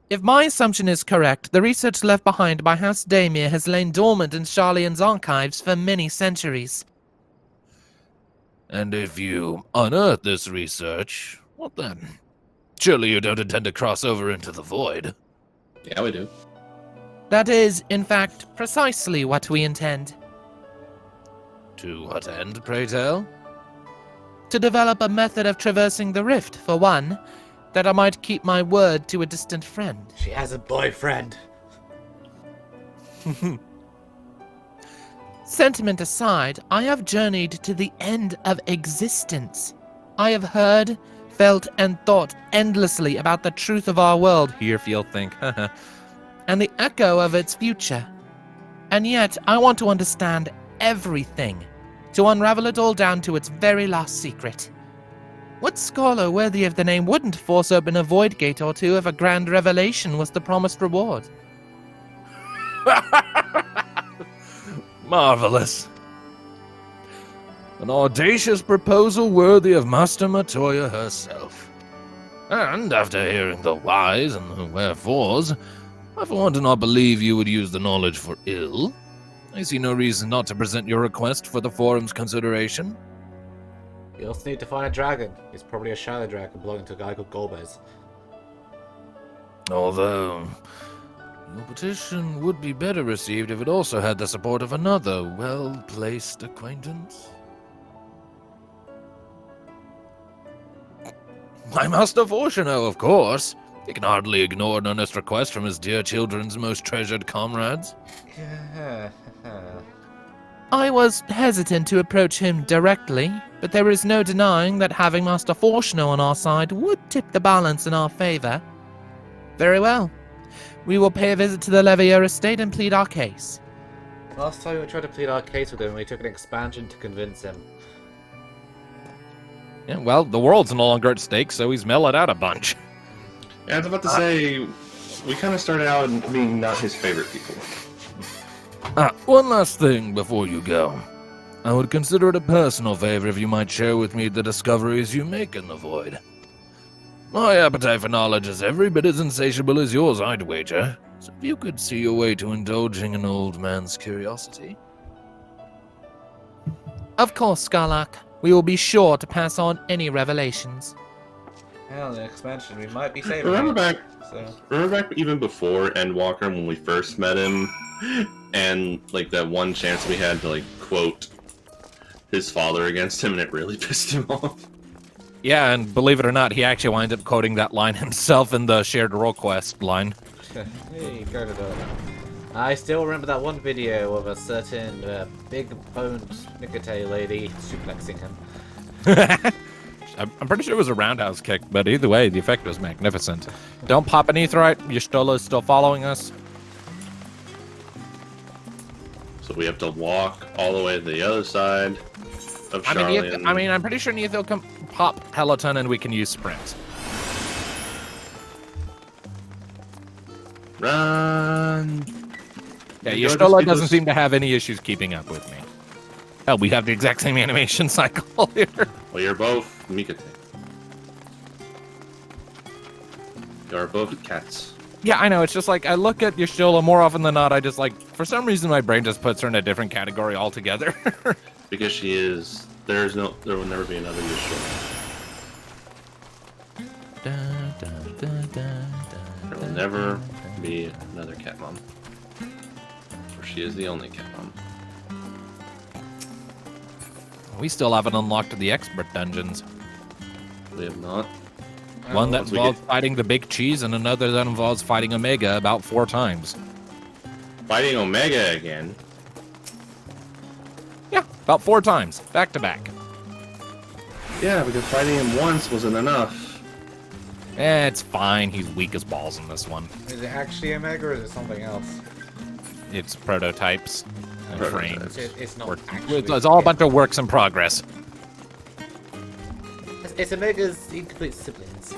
If my assumption is correct, the research left behind by House Daemir has lain dormant in Sharlayan's archives for many centuries. And if you unearth this research, what then? Surely you don't intend to cross over into the void. Yeah, we do. That is, in fact, precisely what we intend. To what end, pray tell? To develop a method of traversing the rift, for one, that I might keep my word to a distant friend. She has a boyfriend. Sentiment aside, I have journeyed to the end of existence. I have heard, felt, and thought endlessly about the truth of our world, Hear, feel, think. and the echo of its future. And yet, I want to understand everything, to unravel it all down to its very last secret. What scholar worthy of the name wouldn't force open a void gate or two if a grand revelation was the promised reward? Marvelous. An audacious proposal worthy of Master Matoya herself. And after hearing the whys and the wherefores, I for one do not believe you would use the knowledge for ill. I see no reason not to present your request for the forum's consideration. You also need to find a dragon. It's probably a shadow dragon belonging to a guy called Golbez. Although, your petition would be better received if it also had the support of another well-placed acquaintance. My Master Fortuno, of course. He can hardly ignore an earnest request from his dear children's most treasured comrades. I was hesitant to approach him directly, but there is no denying that having Master Forshno on our side would tip the balance in our favor. Very well. We will pay a visit to the Levier estate and plead our case. Last time we tried to plead our case with him, we took an expansion to convince him. Yeah, well, the world's no longer at stake, so he's mellowed out a bunch. Yeah, I was about to say, we kind of started out being not his favorite people. One last thing before you go. I would consider it a personal favor if you might share with me the discoveries you make in the void. My appetite for knowledge is every bit as insatiable as yours, I'd wager. So if you could see your way to indulging an old man's curiosity. Of course, Skarlak. We will be sure to pass on any revelations. Hell, the expansion, we might be saving Remember it, back even before Endwalker when we first met him, and like that one chance we had to like quote his father against him, and it really pissed him off. Yeah, and believe it or not, he actually wound up quoting that line himself in the shared role quest line. Hey, go to that. I still remember that one video of a certain big-boned Nikite lady suplexing him. I'm pretty sure it was a roundhouse kick, but either way, the effect was magnificent. Don't pop an Aetheryte. Y'shtola is still following us. So we have to walk all the way to the other side of Charlie. I'm pretty sure Neithil can pop Peloton and we can use Sprint. Run! Yeah, Y'shtola doesn't seem to have any issues keeping up with me. Hell, we have the exact same animation cycle here. Well, you're both Mikate. You're both cats. Yeah, I know. It's just like I look at Y'shtola more often than not. I just like, for some reason, my brain just puts her in a different category altogether. Because she is. There will never be another Y'shtola. There will never be another cat mom. For she is the only cat mom. We still haven't unlocked the expert dungeons. We have not. One that involves fighting the big cheese and another that involves fighting Omega about 4 times. Fighting Omega again? Yeah, about 4 times, back to back. Yeah, because fighting him once wasn't enough. It's fine, he's weak as balls in this one. Is it actually Omega or is it something else? It's prototypes and frames. It's not actually... It's all a bunch of works in progress. It's Omega's incomplete siblings.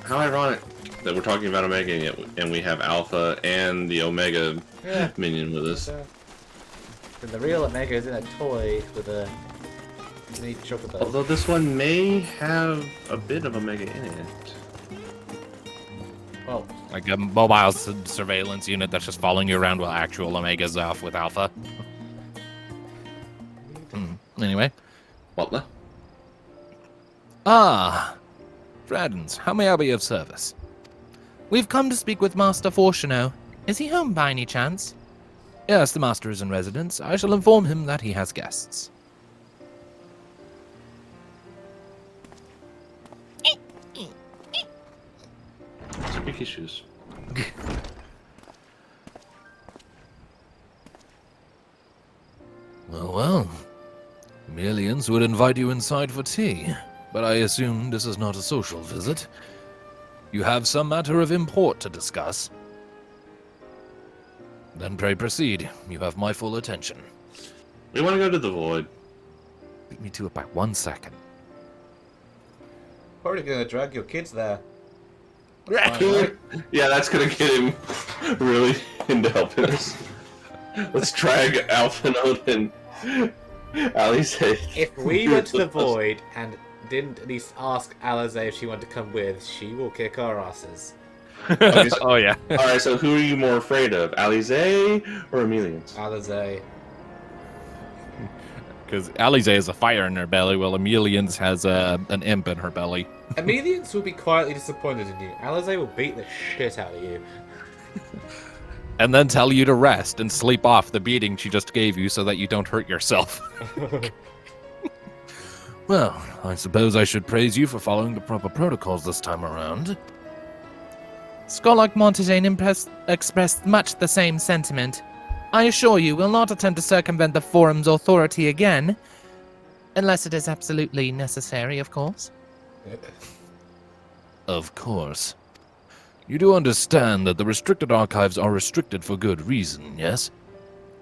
How ironic that we're talking about Omega and we have Alpha and the Omega minion with us. And the real Omega is in a toy with a mini chocobo. Although this one may have a bit of Omega in it. Well, like a mobile surveillance unit that's just following you around while actual Omega's off with Alpha. Anyway. What? Fradens, how may I be of service? We've come to speak with Master Forshno. Is he home by any chance? Yes, the Master is in residence. I shall inform him that he has guests. Squeaky shoes. Well. Millions would invite you inside for tea, but I assume this is not a social visit. You have some matter of import to discuss. Then pray proceed. You have my full attention. We want to go to the void. Beat me to it by 1 second. probably gonna drag your kids there. Yeah, that's gonna get him really into helping us. Let's drag Alpha Note and Alize. If we went to the void and didn't at least ask Alize if she wanted to come with, she will kick our asses. Okay, so, Oh yeah. Alright, so who are you more afraid of? Alize or Emelians? Alize. Because Alize has a fire in her belly, while Emelian's has an imp in her belly. Emelians will be quietly disappointed in you. Alize will beat the shit out of you. And then tell you to rest and sleep off the beating she just gave you so that you don't hurt yourself. Well, I suppose I should praise you for following the proper protocols this time around. Skarlak Montaigne expressed much the same sentiment. I assure you, we'll not attempt to circumvent the Forum's authority again. Unless it is absolutely necessary, of course. Of course. You do understand that the restricted archives are restricted for good reason, yes?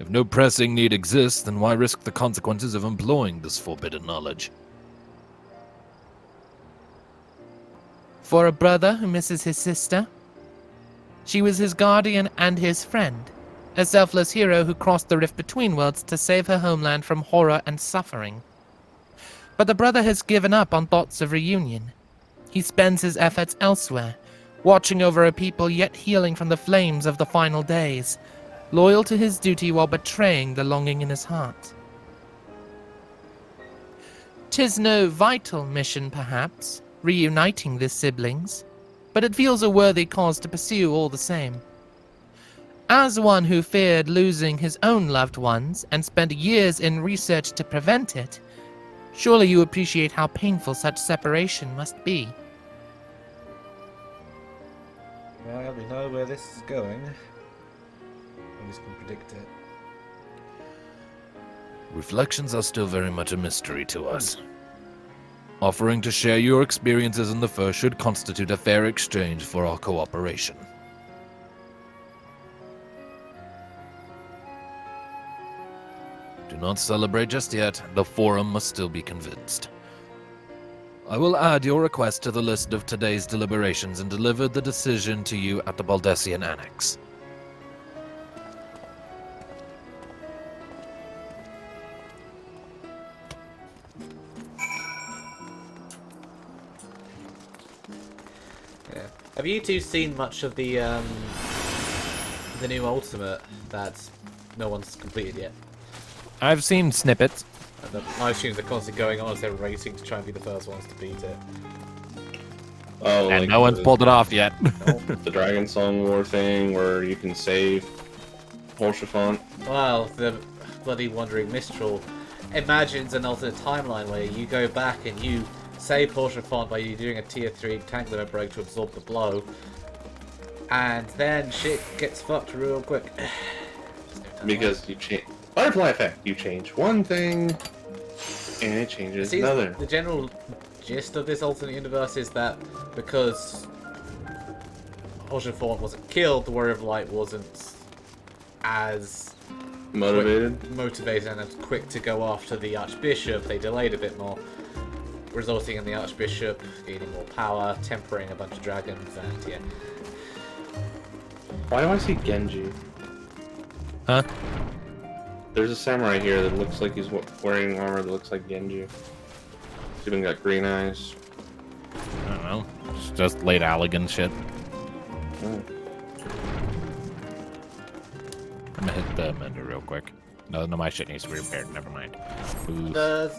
If no pressing need exists, then why risk the consequences of employing this forbidden knowledge? For a brother who misses his sister. She was his guardian and his friend. A selfless hero who crossed the rift between worlds to save her homeland from horror and suffering. But the brother has given up on thoughts of reunion. He spends his efforts elsewhere, watching over a people yet healing from the flames of the final days, loyal to his duty while betraying the longing in his heart. 'Tis no vital mission, perhaps, reuniting the siblings, but it feels a worthy cause to pursue all the same. As one who feared losing his own loved ones and spent years in research to prevent it, surely you appreciate how painful such separation must be. Well, we know where this is going. I just can predict it. Reflections are still very much a mystery to us. Offering to share your experiences in the First should constitute a fair exchange for our cooperation. Do not celebrate just yet. The Forum must still be convinced. I will add your request to the list of today's deliberations and deliver the decision to you at the Baldessian Annex. Yeah. Have you two seen much of the new Ultimate that no one's completed yet? I've seen snippets. I assume they're constantly going on as they're racing to try and be the first ones to beat it. Oh, And like no one's pulled it off yet. the Dragon Song War thing where you can save Holshafont. Well, the bloody Wandering Mistral imagines an alternate timeline where you go back and you save Holshafont by doing a tier 3 tank limit break to absorb the blow, and then shit gets fucked real quick. Because you change butterfly effect. You change one thing, and it changes See, another. the general gist of this alternate universe is that because Holshafont wasn't killed, the Warrior of Light wasn't as motivated and as quick to go after the Archbishop. They delayed a bit more, resulting in the Archbishop gaining more power, tempering a bunch of dragons, and yeah. Why do I see Genji? Huh? There's a samurai here that looks like he's wearing armor that looks like Genji. He's even got green eyes. I don't know. It's just late Allegan shit. Oh. I'm gonna hit the mender real quick. No, my shit needs to be repaired. Never mind. Oof.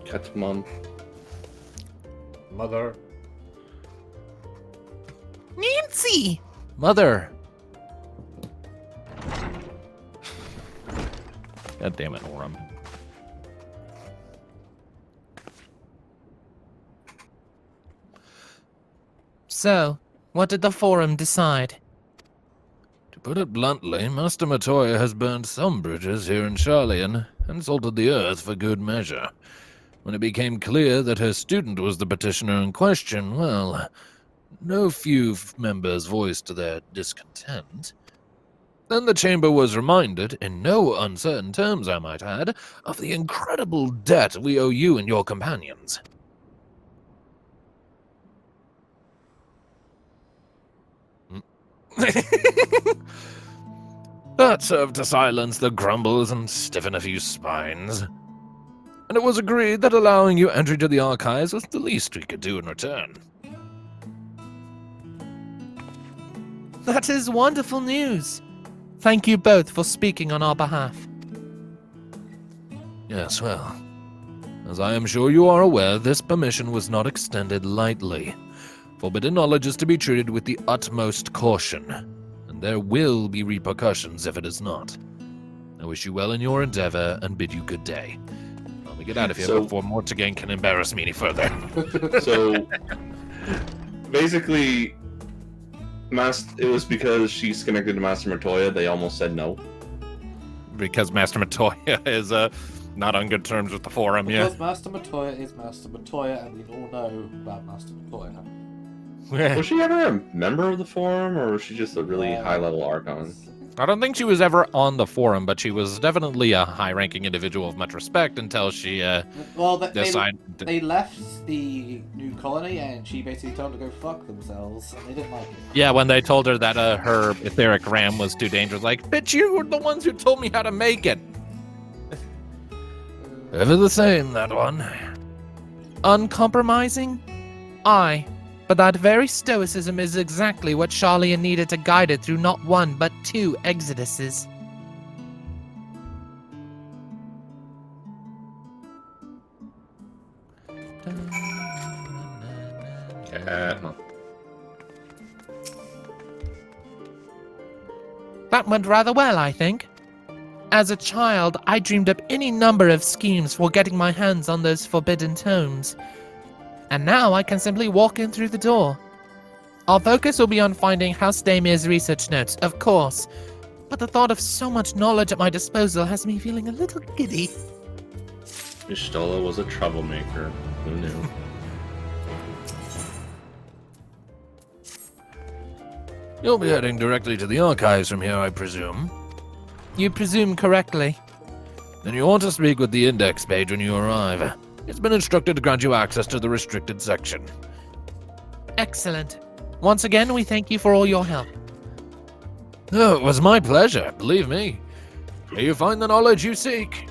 Cat mom. Mother. Nancy! Mother! God damn it, Oram. So, what did the Forum decide? To put it bluntly, Master Matoya has burned some bridges here in Charlian and salted the earth for good measure. When it became clear that her student was the petitioner in question, well, no few members voiced their discontent. Then the chamber was reminded, in no uncertain terms I might add, of the incredible debt we owe you and your companions. That served to silence the grumbles and stiffen a few spines. And it was agreed that allowing you entry to the archives was the least we could do in return. That is wonderful news. Thank you both for speaking on our behalf. Yes, well, as I am sure you are aware, this permission was not extended lightly. Forbidden knowledge is to be treated with the utmost caution, and there will be repercussions if it is not. I wish you well in your endeavor and bid you good day. I'll me get out of here So- before Mortigan can embarrass me any further. So basically, it was because she's connected to Master Matoya. They almost said no. Because Master Matoya is not on good terms with the Forum, yeah. Because Master Matoya is Master Matoya, and we all know about Master Matoya. Was she ever a member of the Forum, or was she just a really high-level Archon? I don't think she was ever on the Forum, but she was definitely a high-ranking individual of much respect until she Well, decided... they left the new colony, and she basically told them to go fuck themselves, and they didn't like it. Yeah, when they told her that her etheric ram was too dangerous, like, bitch, you were the ones who told me how to make it. Ever the same, that one. Uncompromising? Aye. But that very stoicism is exactly what Charlian needed to guide it through not one, but 2 exoduses. No. That went rather well, I think. As a child, I dreamed up any number of schemes for getting my hands on those forbidden tomes. And now I can simply walk in through the door. Our focus will be on finding House Damir's research notes, of course. But the thought of so much knowledge at my disposal has me feeling a little giddy. Y'shtola was a troublemaker. Who knew? You'll be heading directly to the archives from here, I presume. You presume correctly. Then you want to speak with the index page when you arrive. It's been instructed to grant you access to the restricted section. Excellent. Once again, we thank you for all your help. Oh, it was my pleasure, believe me. May you find the knowledge you seek.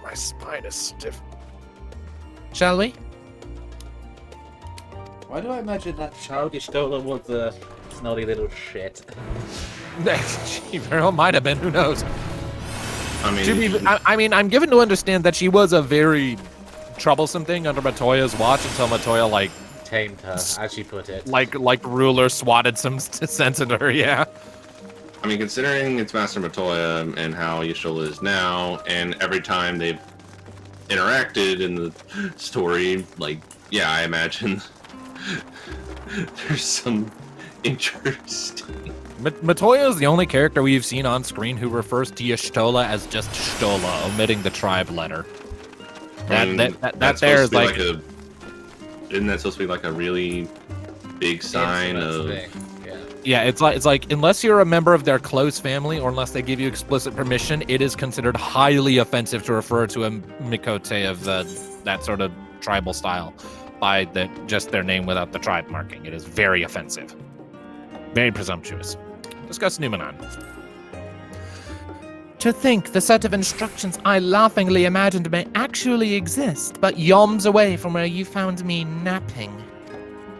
My spine is stiff. Shall we? Why do I imagine that Childish Dola was a snotty little shit. She very well might have been, who knows? I mean, I'm given to understand that she was a very troublesome thing under Matoya's watch until Matoya, like, Tamed her, as she put it. like ruler swatted some sense into her, yeah. I mean, considering it's Master Matoya and how Y'shtola is now, and every time they've interacted in the story, like, yeah, I imagine there's some interesting. Matoya is the only character we've seen on screen who refers to Y'shtola as just Y'shtola, omitting the tribe letter. That there is like isn't that supposed to be like a really big sign of? Yeah, it's like unless you're a member of their close family or unless they give you explicit permission, it is considered highly offensive to refer to a Mikote of that sort of tribal style by just their name without the tribe marking. It is very offensive, very presumptuous. Discuss Numenon. To think the set of instructions I laughingly imagined may actually exist, but yoms away from where you found me napping.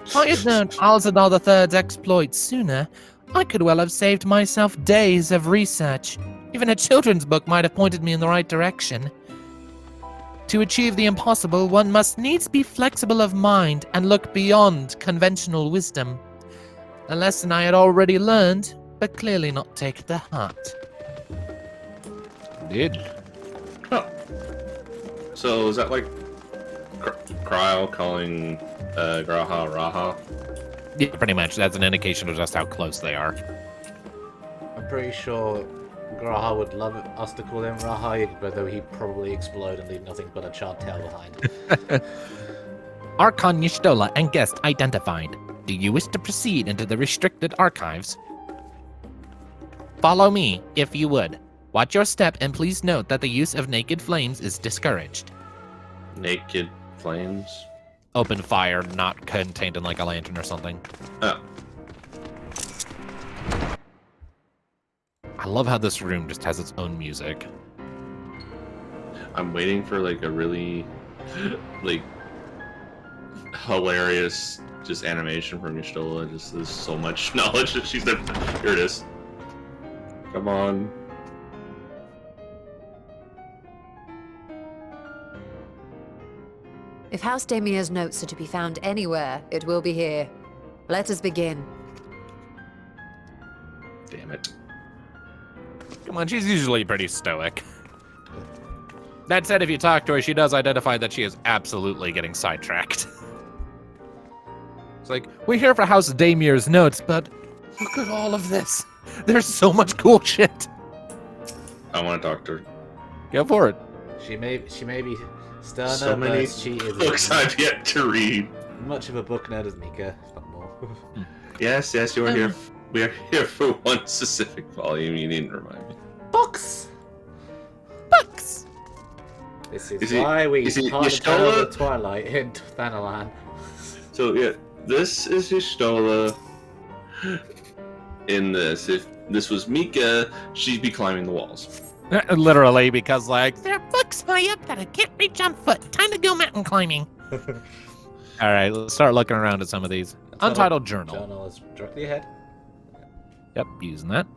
If I had known Alzadar III's exploits sooner, I could well have saved myself days of research. Even a children's book might have pointed me in the right direction. To achieve the impossible, one must needs be flexible of mind and look beyond conventional wisdom. A lesson I had already learned, but clearly not taken to heart. Indeed. Oh. So is that like Cryle calling Graha Raha? Yeah, pretty much. That's an indication of just how close they are. I'm pretty sure Graha would love us to call him Raha, but though he'd probably explode and leave nothing but a charred tail behind. Archon Y'shtola and guest identified. Do you wish to proceed into the restricted archives? Follow me, if you would. Watch your step and please note that the use of naked flames is discouraged. Naked flames? Open fire, not contained in like a lantern or something. Oh. I love how this room just has its own music. I'm waiting for like a really like hilarious just animation from Y'shtola. Just there's so much knowledge that she's there. Here it is. Come on. If House Damir's notes are to be found anywhere, it will be here. Let us begin. Damn it. Come on, she's usually pretty stoic. That said, if you talk to her, she does identify that she is absolutely getting sidetracked. It's like, we're here for House Damir's notes, but look at all of this. There's so much cool shit. I want to talk to her. Go for it. She may be sterner, So many but she is books I've yet to read. much of a book nerd as Mika, if not more. Yes, you are here. We are here for one specific volume. You needn't remind me. Books! Books! This is Is it- why we is it can't tell Y'shtola? the Twilight in Thanalan. So yeah, this is Y'shtola. In this, if this was Mika, she'd be climbing the walls. Literally, because, like, There are books high up that I can't reach on foot. Time to go mountain climbing. all right, let's start looking around at some of these. Untitled Journal. Journal is directly ahead. Yep, using that.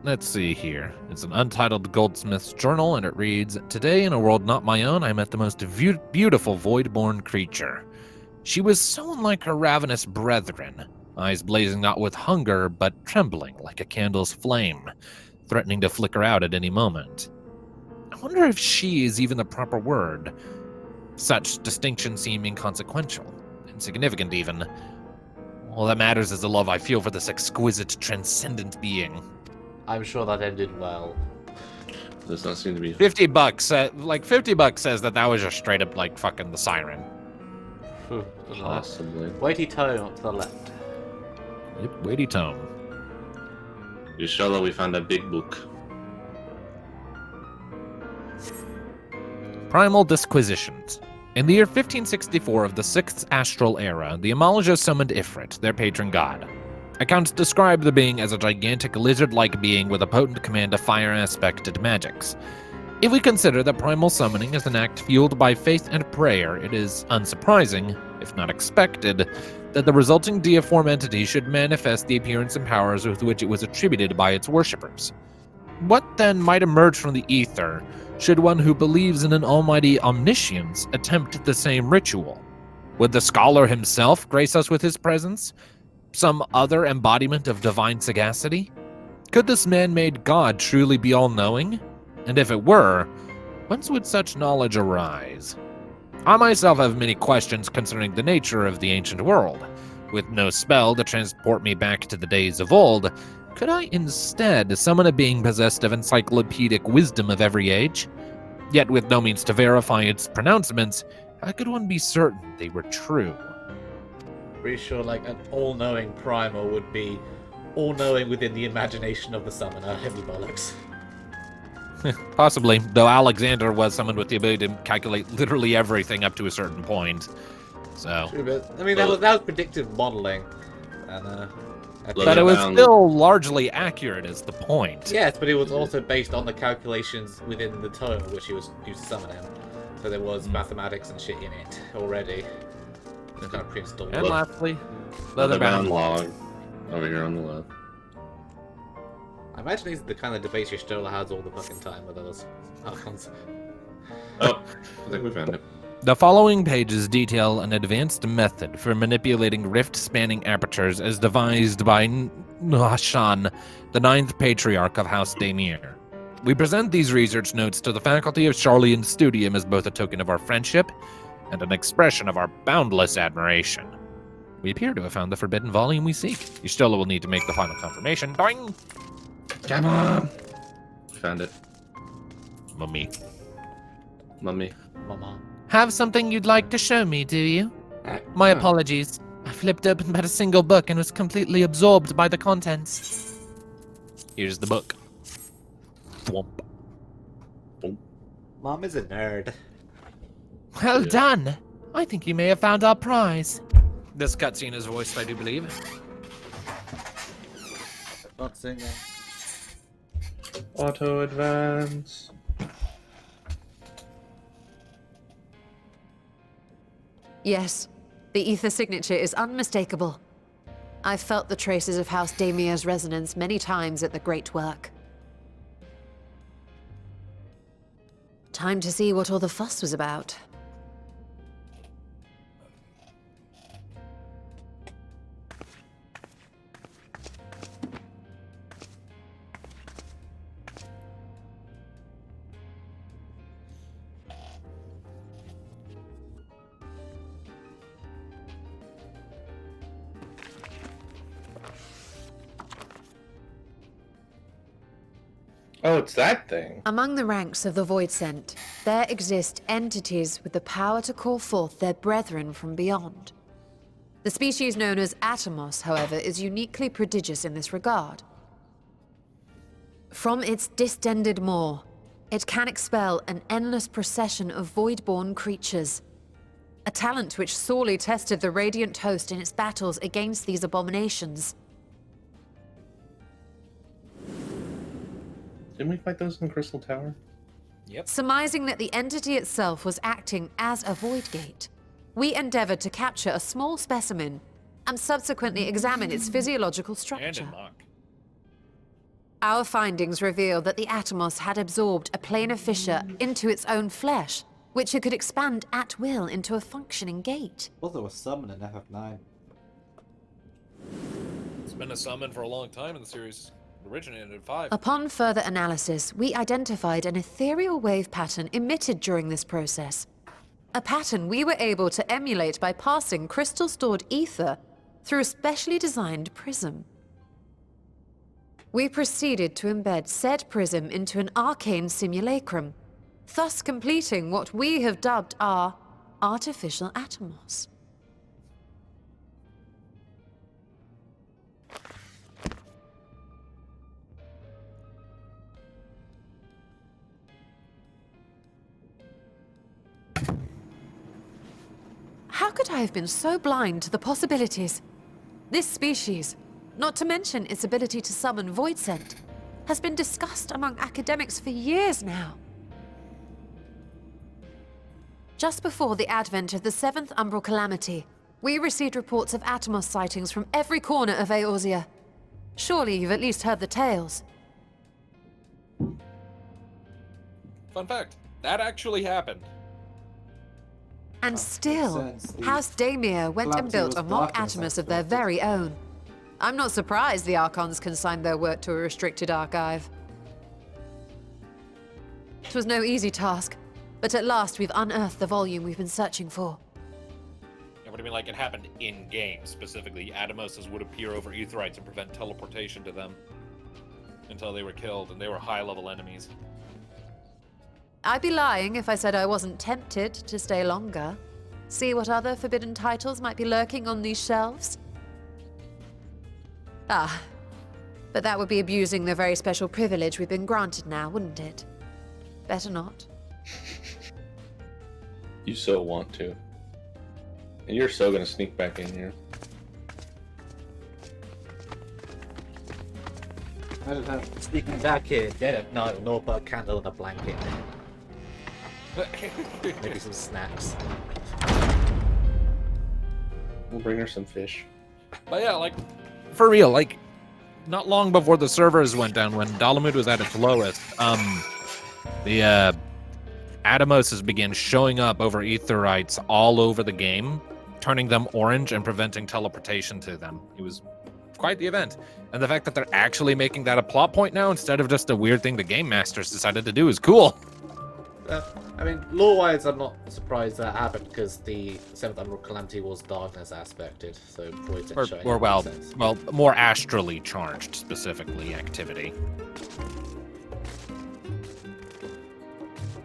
Let's see here. It's an untitled goldsmith's journal, and it reads, "Today, in a world not my own, I met the most beautiful void-born creature. She was so unlike her ravenous brethren, eyes blazing not with hunger, but trembling like a candle's flame, threatening to flicker out at any moment. I wonder if she is even the proper word. Such distinctions seem inconsequential, insignificant even. All that matters is the love I feel for this exquisite, transcendent being." I'm sure that ended well. Does not seem to be. $50, 50 bucks says that was just straight up, like, fucking the siren. Possibly. Weighty tone to the left. Yep, weighty tome. Y'shtola, we found a big book. Primal Disquisitions. In the year 1564 of the 6th Astral Era, the Amalja summoned Ifrit, their patron god. Accounts describe the being as a gigantic lizard-like being with a potent command of fire-aspected magics. If we consider that primal summoning is an act fueled by faith and prayer, it is unsurprising, if not expected, that the resulting deiform entity should manifest the appearance and powers with which it was attributed by its worshippers. What then might emerge from the ether should one who believes in an almighty omniscience attempt the same ritual? Would the scholar himself grace us with his presence? Some other embodiment of divine sagacity? Could this man-made god truly be all-knowing? And if it were, whence would such knowledge arise? I myself have many questions concerning the nature of the ancient world. With no spell to transport me back to the days of old, could I instead summon a being possessed of encyclopedic wisdom of every age? Yet with no means to verify its pronouncements, how could one be certain they were true? Pretty sure like an all-knowing primal would be all-knowing within the imagination of the summoner. Heavy bollocks. Possibly, though Alexander was summoned with the ability to calculate literally everything up to a certain point. So, True, but I mean that was predictive modeling, and but it was still largely accurate, is the point. yes, but it was also based on the calculations within the tome which he was used to summon him. So there was mathematics and shit in it already. It's kind of pre-installed. And lastly, Leatherbound log over here on the left. I imagine these are the kind of debates Y'shtola has all the fucking time with those icons. Oh, I think we found it. The following pages detail an advanced method for manipulating rift-spanning apertures as devised by Nuhashan, the 9th Patriarch of House Daimir. We present these research notes to the faculty of Charlian Studium as both a token of our friendship and an expression of our boundless admiration. We appear to have found the forbidden volume we seek. Y'shtola will need to make the final confirmation. Doing! Come on! Found it. Mummy. Mummy. Mama. Have something you'd like to show me, do you? My apologies. I flipped open but a single book and was completely absorbed by the contents. Here's the book. Thwomp. Mom is a nerd. Well done. I think you may have found our prize. This cutscene is voiced, I do believe. Not singing. Auto advance. Yes, the ether signature is unmistakable. I've felt the traces of House Daimir's resonance many times at the Great Work. Time to see what all the fuss was about. Oh, it's that thing. Among the ranks of the Void Sent, there exist entities with the power to call forth their brethren from beyond. The species known as Atomos, however, is uniquely prodigious in this regard. From its distended maw, it can expel an endless procession of void-born creatures. A talent which sorely tested the Radiant Host in its battles against these abominations. Didn't we fight those in Crystal Tower? Yep. Surmising that the entity itself was acting as a void gate, we endeavored to capture a small specimen and subsequently examine its physiological And structure. in Mock. Our findings revealed that the Atomos had absorbed a planar fissure into its own flesh, which it could expand at will into a functioning gate. Also a summon in FF9. It's been a summon for a long time in the series. It originated in 5. Upon further analysis, we identified an ethereal wave pattern emitted during this process. A pattern we were able to emulate by passing crystal-stored ether through a specially designed prism. We proceeded to embed said prism into an arcane simulacrum, thus completing what we have dubbed our artificial Atomos. How could I have been so blind to the possibilities? This species, not to mention its ability to summon Void Sent, has been discussed among academics for years now. Just before the advent of the 7th Umbral Calamity, we received reports of Atomos sightings from every corner of Eorzea. Surely you've at least heard the tales. Fun fact, that actually happened. And still, sense. The House Daemir went and Calamity built was a mock darkness Atomos of their aspected. very own. I'm not surprised the Archons consigned their work to a restricted archive. It was no easy task, but at last we've unearthed the volume we've been searching for. Yeah, but I mean, like, it happened in-game, specifically. Atomoses would appear over Aetherites and prevent teleportation to them until they were killed, and they were high-level enemies. I'd be lying if I said I wasn't tempted to stay longer. See what other forbidden titles might be lurking on these shelves? Ah, but that would be abusing the very special privilege we've been granted now, wouldn't it? Better not. You so want to. And you're so gonna sneak back in here. I don't know. Sneaking back here, get a no candle and a blanket. Maybe some snacks. We'll bring her some fish. But yeah, like, for real, like, not long before the servers went down, when Dalamud was at its lowest, the Atomoses began showing up over Aetherites all over the game, turning them orange and preventing teleportation to them. It was quite the event. And the fact that they're actually making that a plot point now instead of just a weird thing the game masters decided to do is cool. I mean, lore-wise, I'm not surprised that happened because the 7th Umbral Calamity was darkness aspected, so Void Sent showing Or up well, makes sense. well, more astrally charged, specifically, activity.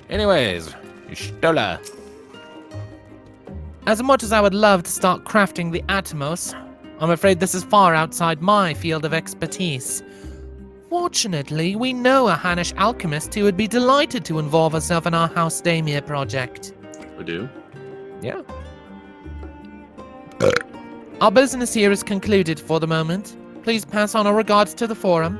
Anyways, Stola. As much as I would love to start crafting the Atomos, I'm afraid this is far outside my field of expertise. Fortunately, we know a Hannish alchemist who would be delighted to involve herself in our House Daemir project. We do? Yeah. Our business here is concluded for the moment. Please pass on our regards to the forum.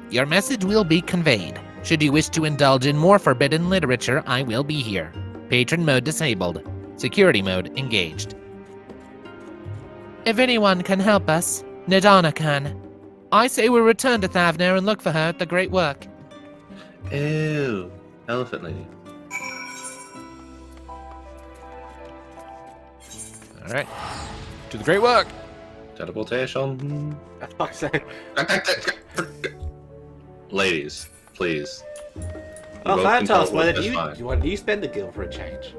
Your message will be conveyed. Should you wish to indulge in more forbidden literature, I will be here. Patron mode disabled. Security mode engaged. If anyone can help us, Nadana can. I say we return to Thavner and look for her at the Great Work. Ew. Elephant lady. Alright. To the Great Work! Teleportation. Fuck's sake. Ladies, please. Oh, both can Thanatos, why teleport, did that's fine. why did you spend the guild for a change?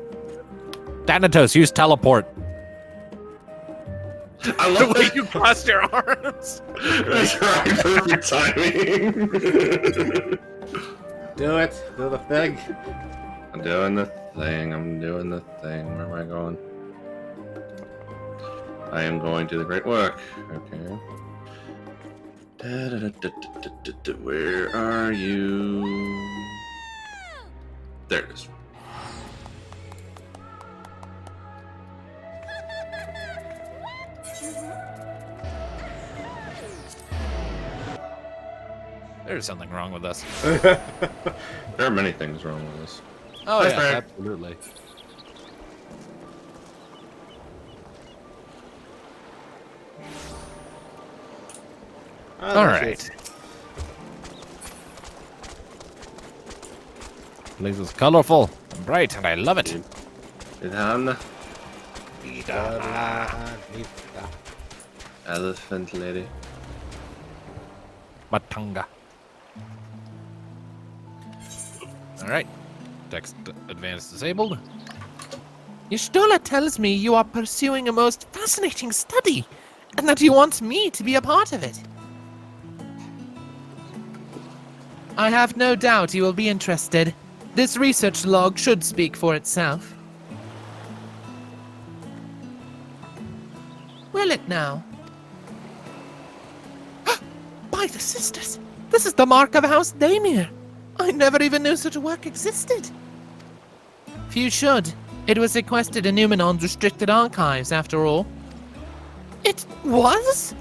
Thanatos, use teleport. I The love way that. you crossed your arms! That's right. Perfect timing. Do it. Do the thing. I'm doing the thing. I'm doing the thing. Where am I going? I am going to the great work. Okay. Where are you? There it is. There's something wrong with us. There are many things wrong with this. Oh, Hi, yeah, Frank. absolutely. Oh, All there she right. is. Place is colorful and bright, and I love it. Idhan, elephant lady. Matanga. All right. Text advanced disabled. Y'shtola tells me you are pursuing a most fascinating study, and that you want me to be a part of it. I have no doubt you will be interested. This research log should speak for itself. Will it now? By the sisters! This is the mark of House Daimir! I never even knew such a work existed. Few should. It was sequestered in Numenon's restricted archives, after all. It was?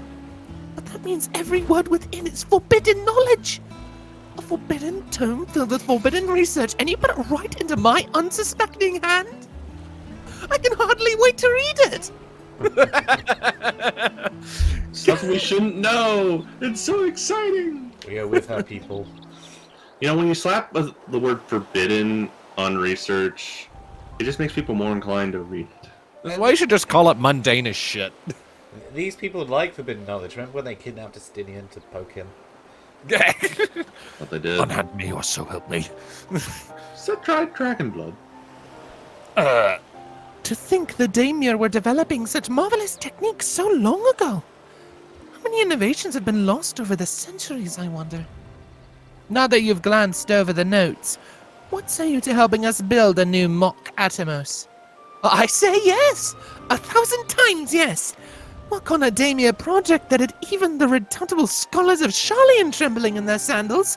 But that means every word within is forbidden knowledge. A forbidden tome filled with forbidden research, and you put it right into my unsuspecting hand? I can hardly wait to read it! Stuff we shouldn't know. It's so exciting. We are with her people. You know, when you slap the word forbidden on research, it just makes people more inclined to read it. That's why you should just call it mundane as shit. These people like forbidden knowledge. Remember when they kidnapped Justinian to poke him? What they did. Unhand me or so help me. So tried dragon blood. To think the Daimir were developing such marvelous techniques so long ago. How many innovations have been lost over the centuries, I wonder? Now that you've glanced over the notes, what say you to helping us build a new mock Atomos? I say yes! 1,000 times yes! Work on a Daimir project that had even the redoubtable scholars of Sharlayan trembling in their sandals.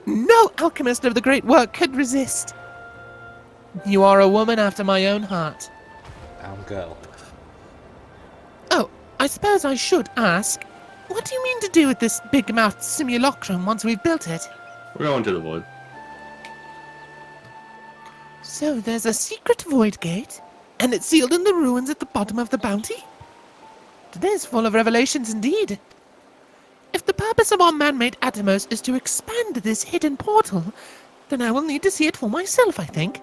No alchemist of the great work could resist. You are a woman after my own heart. Girl. Oh, I suppose I should ask, what do you mean to do with this big-mouthed simulacrum once we've built it? We're going to the void. So there's a secret void gate, and it's sealed in the ruins at the bottom of the bounty? Today is full of revelations indeed. If the purpose of our man-made Atomos is to expand this hidden portal, then I will need to see it for myself, I think.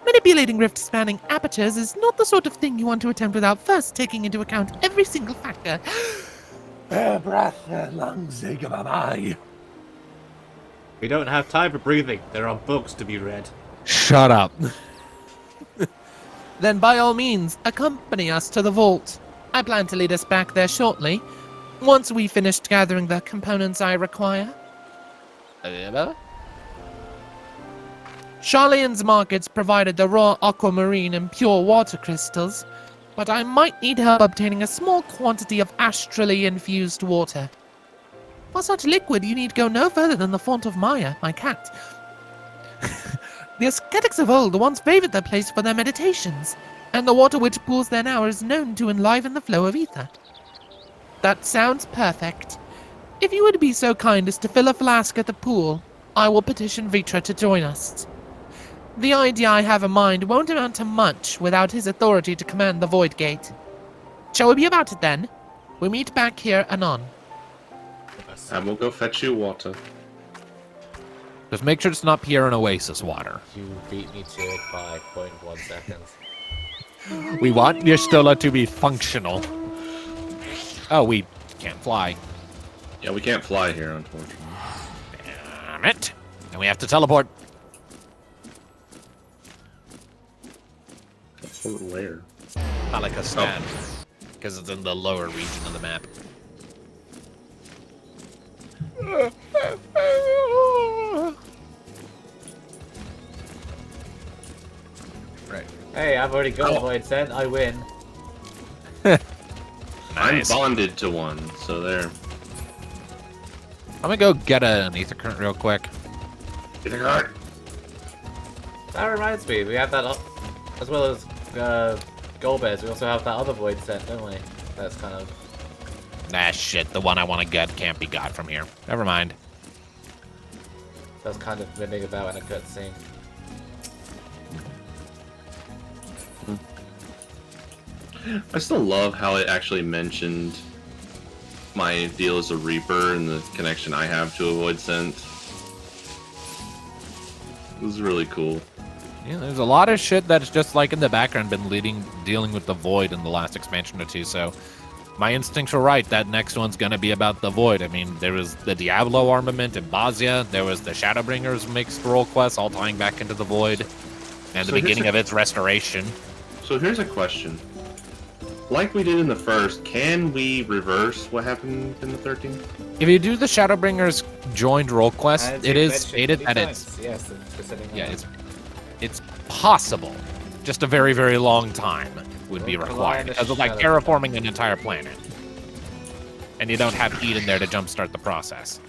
Manipulating rift-spanning apertures is not the sort of thing you want to attempt without first taking into account every single factor. Air, breath, lungs, they give an eye. We don't have time for breathing. There are books to be read. Shut up. Then by all means, accompany us to the vault. I plan to lead us back there shortly, once we've finished gathering the components I require. Sharlayan's markets provided the raw aquamarine and pure water crystals, but I might need help obtaining a small quantity of astrally infused water. For such liquid, you need go no further than the font of Maya, my cat. The ascetics of old once favored that place for their meditations, and the water which pools there now is known to enliven the flow of ether. That sounds perfect. If you would be so kind as to fill a flask at the pool, I will petition Vitra to join us. The idea I have in mind won't amount to much without his authority to command the Void Gate. Shall we be about it then? We meet back here anon. I will go fetch you water. Just make sure it's not pure and oasis water. You beat me to it by 0.1 seconds. We want Y'shtola to be functional. Oh, we can't fly. Yeah, we can't fly here, unfortunately. Damn it. And we have to teleport. What layer? Palikistan. Because it's in the lower region of the map. Hey, I've already got a void sent. I win. I'm Nice. bonded to one, so there. I'm gonna go get an ether current real quick. Get a card. That reminds me, we have that up, as well as gold bears. We also have that other void sent, don't we? That's kind of Nah, shit. The one I want to get can't be got from here. Never mind. moving about in a cutscene. I still love how it actually mentioned my deal as a Reaper and the connection I have to a Void Scent. It was really cool. Yeah, there's a lot of shit that's just like in the background been dealing with the Void in the last expansion or two, so my instincts were right. That next one's gonna be about the Void. I mean, there was the Diablo armament in Bazia, there was the Shadowbringers mixed role quests, all tying back into the Void, and the beginning of its restoration. So here's a question. Like we did in the first, can we reverse what happened in the 13th? If you do the Shadowbringers joined role quest, As it you is mentioned stated many that times. Yes, it's sitting yeah, on. it's possible. Just a very, very long time would be Don't rely required on the because of like shadow. terraforming an entire planet. And you don't have heat in there to jumpstart the process.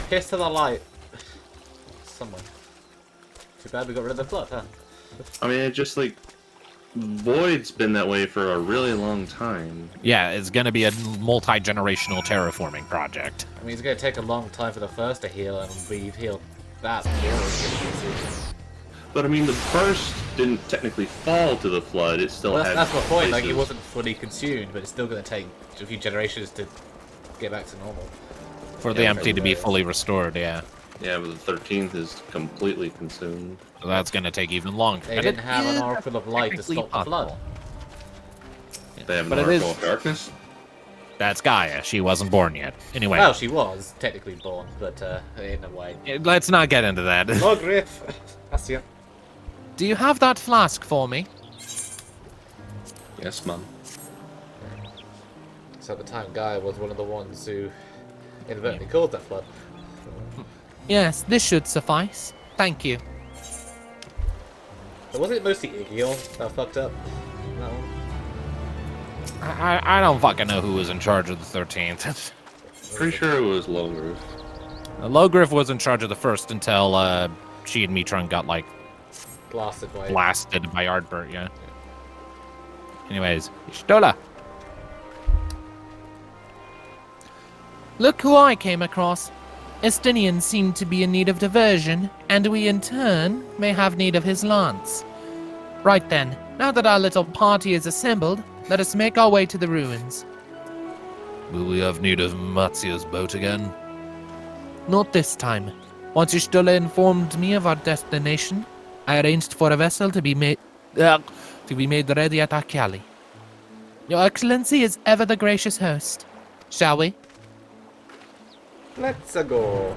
Piss to the light. Someone. Too bad we got rid of the flood, huh? I mean, it just like Void's been that way for a really long time. Yeah, it's gonna be a multi-generational terraforming project. I mean, it's going to take a long time for the first to heal, and we've healed that. But I mean, the first didn't technically fall to the flood. It still Well, had. that's my point. Like, it places. wasn't fully consumed, but it's still going to take a few generations to get back to normal. For the empty to be fully restored, yeah. Yeah, but the 13th is completely consumed. So that's gonna take even longer. They And didn't it have an is oracle of light to technically stop the flood. possible. They have But an it is- Oracle of Darkness. That's Gaia. She wasn't born yet. Anyway, Well, she was technically born, but in a way. let's not get into that. Oh, Griff! That's you. Do you have that flask for me? Yes, Mum. So at the time, Gaia was one of the ones who inadvertently caused that flood. Yes, this should suffice. Thank you. But wasn't it mostly Igil that fucked up? That one? I don't fucking know who was in charge of the 13th. Pretty sure it was Logrif. Logriff was in charge of the first until she and Mitron got like Blasted by blasted by Ardbert, yeah. Anyways, Stola. Look who I came across. Estinian seemed to be in need of diversion, and we in turn may have need of his lance. Right then, now that our little party is assembled, let us make our way to the ruins. Will we have need of Matzia's boat again? Not this time. Once Stola informed me of our destination, I arranged for a vessel to be made ready at Akali. Your Excellency is ever the gracious host. Shall we? Let's go.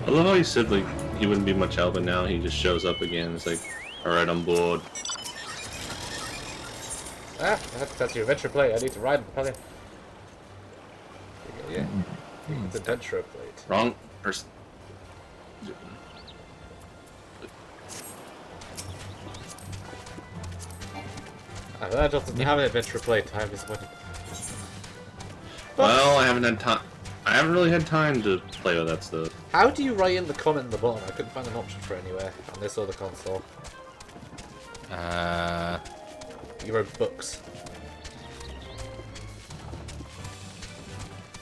I love how he said like he wouldn't be much help, but now he just shows up again. It's like, all right, I'm bored. Ah, that's your adventure plate. I need to ride the propeller. Yeah, it's adventure plate. Wrong person. I don't have an adventure plate. I'm disappointed. Well, I haven't had time. I haven't really had time to play with that stuff. How do you write in the comment in the bottom? I couldn't find an option for it anywhere on this or the console. You wrote books.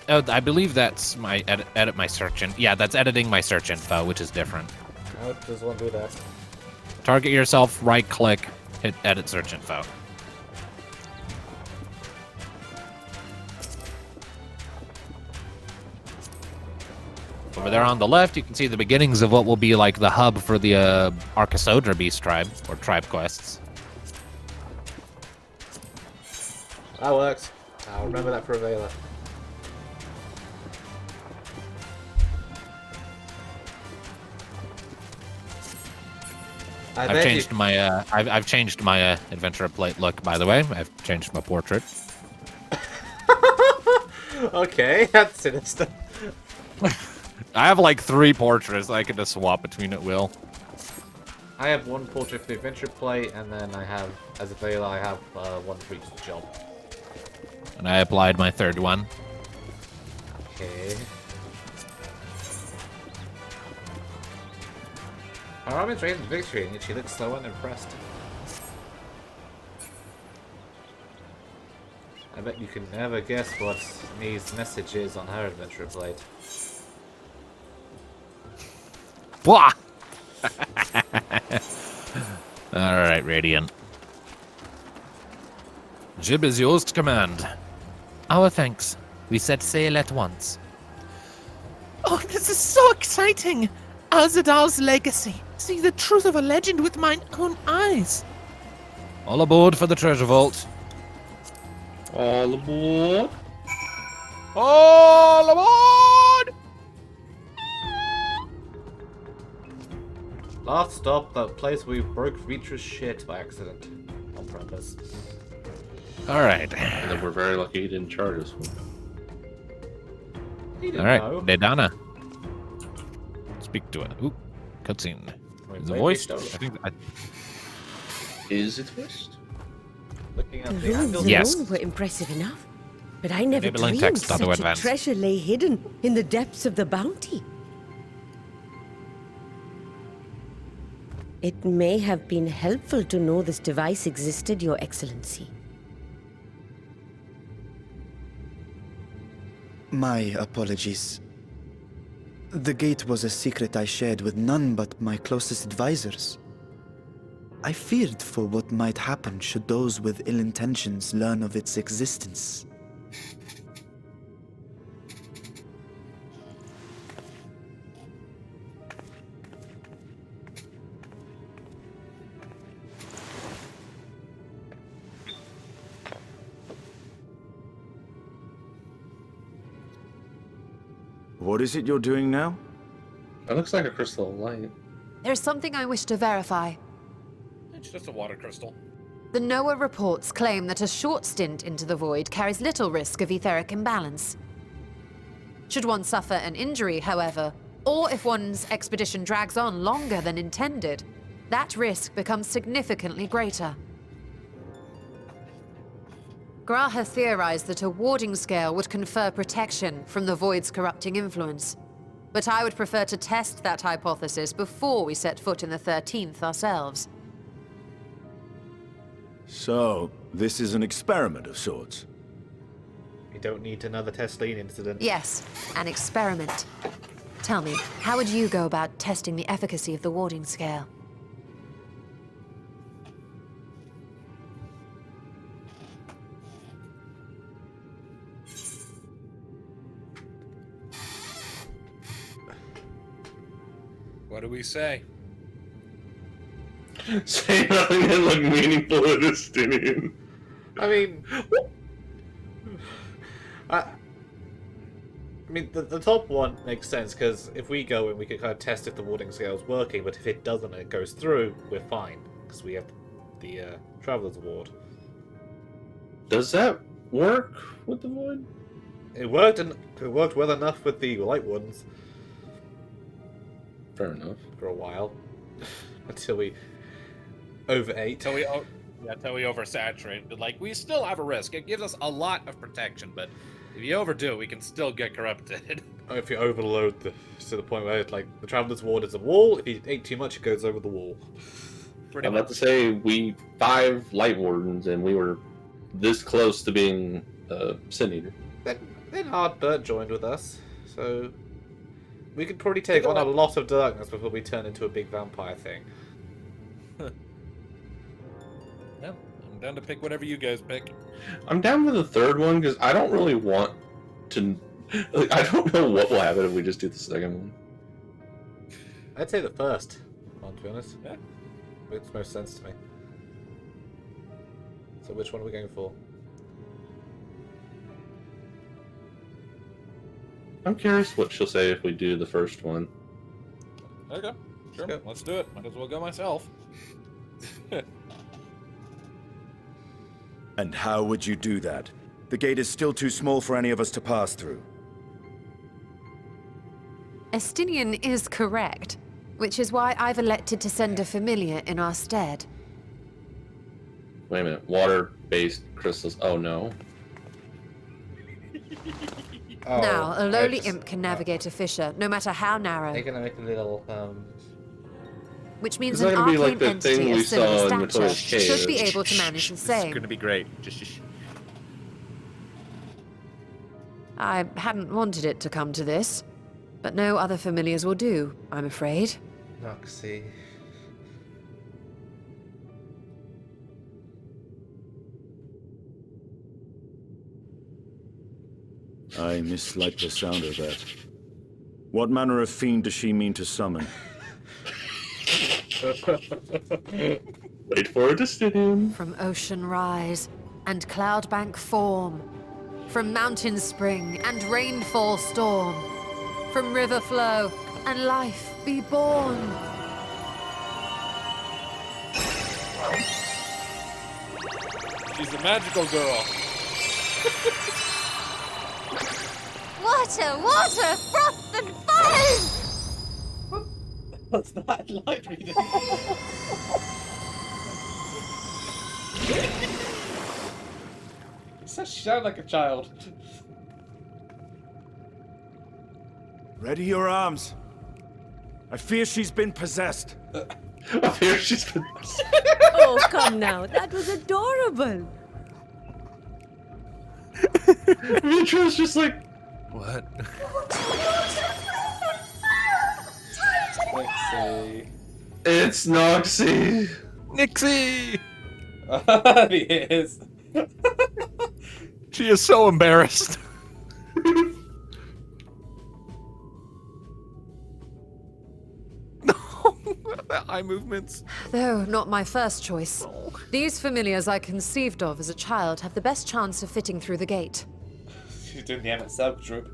Oh, I believe that's my edit my search in. Yeah, that's editing my search info, which is different. How does one do that? Target yourself, right click, hit edit search info. Over there on the left, you can see the beginnings of what will be like the hub for the Arcasodra Beast tribe, or tribe quests. That works. I'll remember that for Avela. I've changed my I've changed my adventure plate look, by the way. I've changed my portrait. Okay, that's sinister. I have like 3 portraits I can just swap between at will. I have one portrait for the adventure plate, and then I have, as a Vela, I have one for each job. And I applied my third one. Okay. Our army's raised in victory, and yet she looks so unimpressed. I bet you can never guess what Nee's message is on her adventure plate. Blah! Alright, Radiant. Jib is yours to command. Our thanks. We set sail at once. Oh, this is so exciting! Azadal's legacy. See the truth of a legend with mine own eyes. All aboard for the treasure vault. All aboard. All aboard! Last stop, that place where we broke Vitra's shit by accident. On purpose. Alright. And then we're very lucky he didn't charge us. He didn't Alright, know. Nedana. Speak to it. Ooh, cutscene. Wait, Is it wait, voiced? I wait, think Is it voiced? Looking at The the ruins angle. Yes. alone were impressive enough, but I never Enabling dreamed text such auto a advance. treasure lay hidden in the depths of the bounty. It may have been helpful to know this device existed, Your Excellency. My apologies. The gate was a secret I shared with none but my closest advisors. I feared for what might happen should those with ill intentions learn of its existence. What is it you're doing now? That looks like a crystal of light. There's something I wish to verify. It's just a water crystal. The NOAA reports claim that a short stint into the void carries little risk of etheric imbalance. Should one suffer an injury, however, or if one's expedition drags on longer than intended, that risk becomes significantly greater. Graha theorized that a warding scale would confer protection from the void's corrupting influence. But I would prefer to test that hypothesis before we set foot in the 13th ourselves. So, this is an experiment of sorts. We don't need another Tesline incident. Yes, an experiment. Tell me, how would you go about testing the efficacy of the warding scale? What do we say? Say nothing that look meaningful to Justinian. I mean, I mean, the top one makes sense, because if we go and we can kind of test if the warding scale is working, but if it doesn't and it goes through, we're fine, because we have the Traveler's Ward. Does that work with the void? It worked, and it worked well enough with the light ones Fair enough. for a while, until we overate. Until we oversaturate. But like, we still have a risk. It gives us a lot of protection, but if you overdo it, we can still get corrupted. If you overload to the point where like the Traveler's Ward is a wall, if you ate too much, it goes over the wall. Pretty I'm much. about to say we 5 light wardens and we were this close to being Sin Eater. Then Hardbert joined with us, so we could probably take on a lot of darkness before we turn into a big vampire thing. Yeah, I'm down to pick whatever you guys pick. I'm down with the third one because I don't really want to. Like, I don't know what will happen if we just do the second one. I'd say the first one, to be honest. Yeah. Makes most sense to me. So which one are we going for? I'm curious what she'll say if we do the first one. Okay, sure. go. Let's do it. Might as well go myself. And how would you do that? The gate is still too small for any of us to pass through. Estinian is correct. Which is why I've elected to send a familiar in our stead. Wait a minute. Water-based crystals. Oh no. Oh, Now, a lowly it's- imp can navigate a fissure, no matter how narrow. They're gonna make a little Which means It's an not gonna be arcane like the entity thing of we similar saw in the stature Toilet Cave. should be able to manage the This is same. going to be great. I hadn't wanted it to come to this, but no other familiars will do, I'm afraid. Noxie. I mislike the sound of that. What manner of fiend does she mean to summon? Wait for it to sit in. From ocean rise and cloudbank form, from mountain spring and rainfall storm, from river flow and life be born. She's a magical girl. Water, water, froth and foam! What's that light reading? It says she sounded like a child. Ready your arms. I fear she's been possessed. I fear she's been. Oh, come now. That was adorable. Mitra's just like. What? Let's see. It's Noxie. Nixie! He is. She is so embarrassed. No, the eye movements. Though not my first choice. These familiars I conceived of as a child have the best chance of fitting through the gate. She's doing the Emmett Sub troop.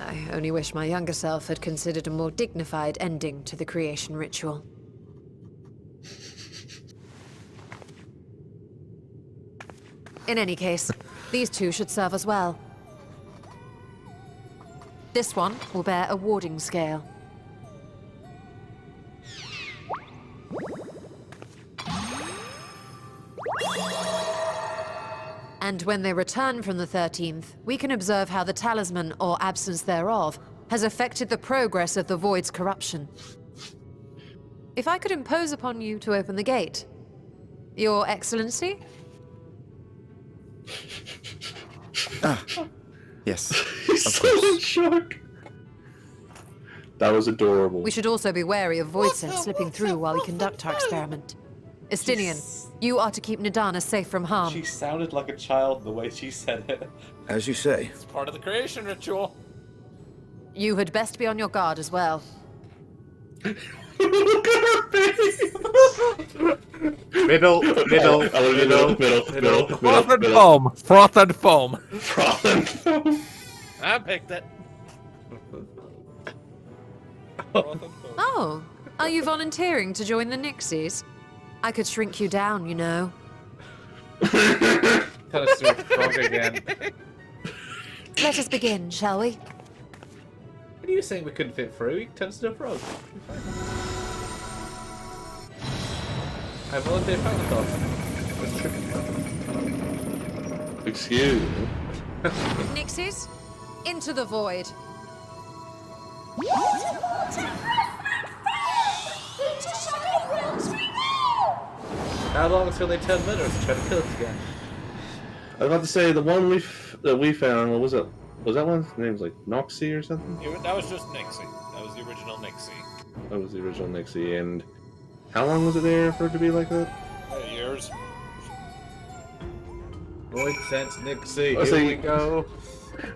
I only wish my younger self had considered a more dignified ending to the creation ritual. In any case, these two should serve us well. This one will bear a warding scale. And when they return from the 13th, we can observe how the talisman, or absence thereof, has affected the progress of the Void's corruption. If I could impose upon you to open the gate. Your Excellency? Yes. He's so in shock. That was adorable. We should also be wary of void sense slipping through while we conduct our experiment. Estinian, you are to keep Nidana safe from harm. She sounded like a child the way she said it. As you say. It's part of the creation ritual. You had best be on your guard as well. Look at her face. Middle. Froth and foam. Froth and foam. Froth and foam. I picked it. Oh, are you volunteering to join the Nixies? I could shrink you down, you know. Tell us to frog again. Let us begin, shall we? What are you saying we couldn't fit through? You can turn us into a frog. I volunteer Pentecost. Excuse me. Nixies, into the void. How long until they turn murderers and try to kill us again? I was about to say the one that we found. What was it? Was that one? His name was like Noxie or something. That was just Nixie. That was the original Nixie. That was the original Nixie. And how long was it there for it to be like that? Years. Void sense, Nixie. Let's Here see. we go.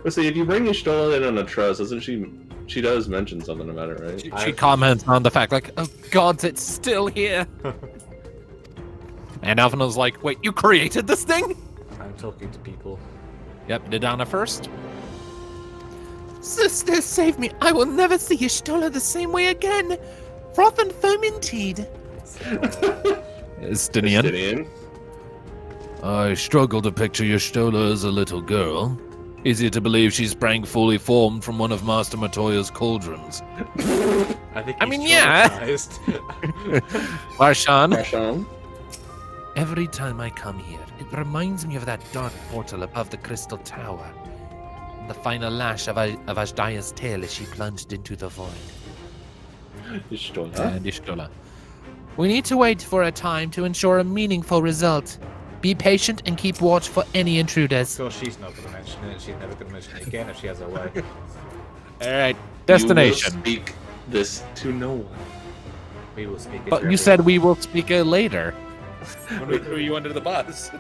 Let's see. If you bring Ishtola in on a trust, doesn't she? She does mention something about it, right? She comments on the fact, like, oh god, it's still here. And Alphina's like, wait, you created this thing? I'm talking to people. Yep, Nidana first. Sister, save me. I will never see Y'shtola the same way again. Froth and foam indeed. Estinian. Justinian. I struggle to picture Y'shtola as a little girl. Easy to believe she sprang fully formed from one of Master Matoya's cauldrons. I think I he's mean, yeah. traumatized. Varshan. Every time I come here, it reminds me of that dark portal above the Crystal Tower. And the final lash of Ajdaya's tail as she plunged into the void. Ishtola. We need to wait for a time to ensure a meaningful result. Be patient and keep watch for any intruders. Of course, she's not going to mention it. She's never going to mention it again if she has her way. Alright, destination. You will speak this to no one. We will speak it. But to you said everyone. we will speak later. When we threw you under the bus.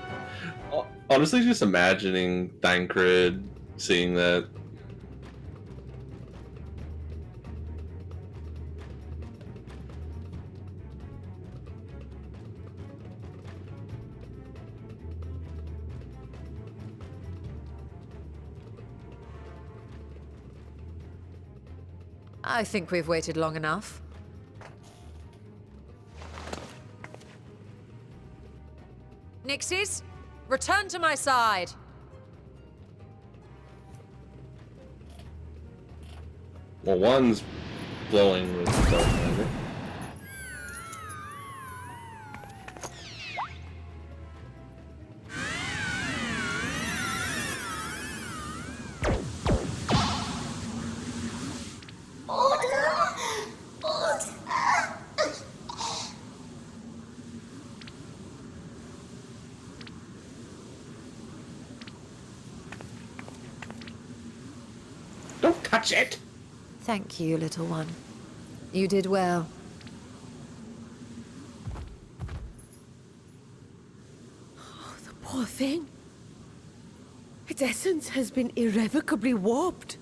Honestly, just imagining Thancred seeing that. I think we've waited long enough. Nixies, return to my side. Well, one's glowing with dark matter. Don't touch it! Thank you, little one. You did well. The poor thing. Its essence has been irrevocably warped.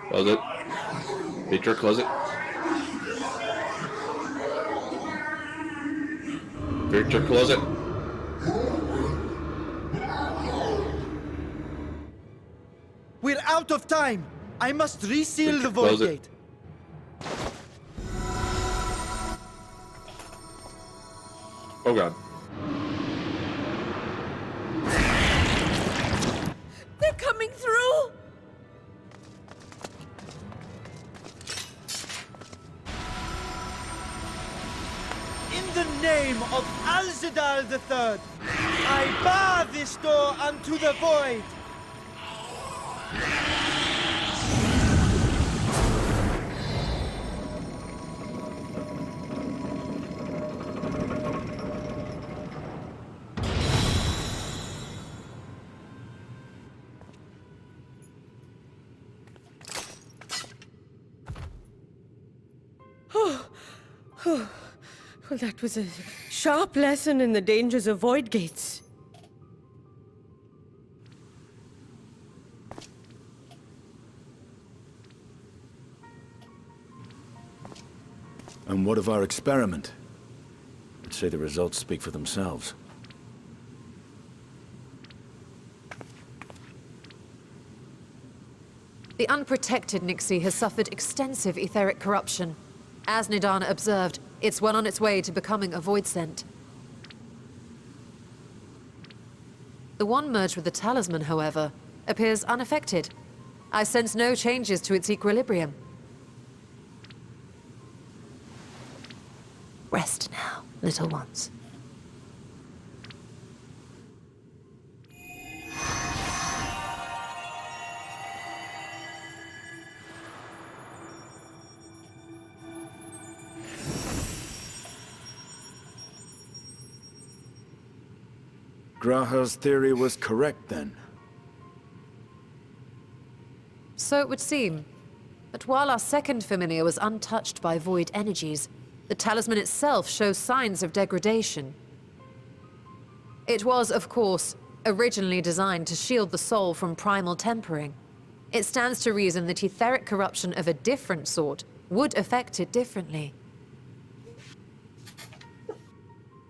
Close it. Victor, close it. Victor, close it. We're out of time. I must reseal the Close void it. gate. Oh god. They're coming through! In the name of Alzadal III, I bar this door unto the void. Well, that was a sharp lesson in the dangers of void gates. And what of our experiment? I'd say the results speak for themselves. The unprotected Nixie has suffered extensive etheric corruption. As Nidana observed, it's well on its way to becoming a void scent. The one merged with the talisman, however, appears unaffected. I sense no changes to its equilibrium. Rest now, little ones. Graha's theory was correct then. So it would seem. But while our second familiar was untouched by void energies, the talisman itself shows signs of degradation. It was, of course, originally designed to shield the soul from primal tempering. It stands to reason that etheric corruption of a different sort would affect it differently.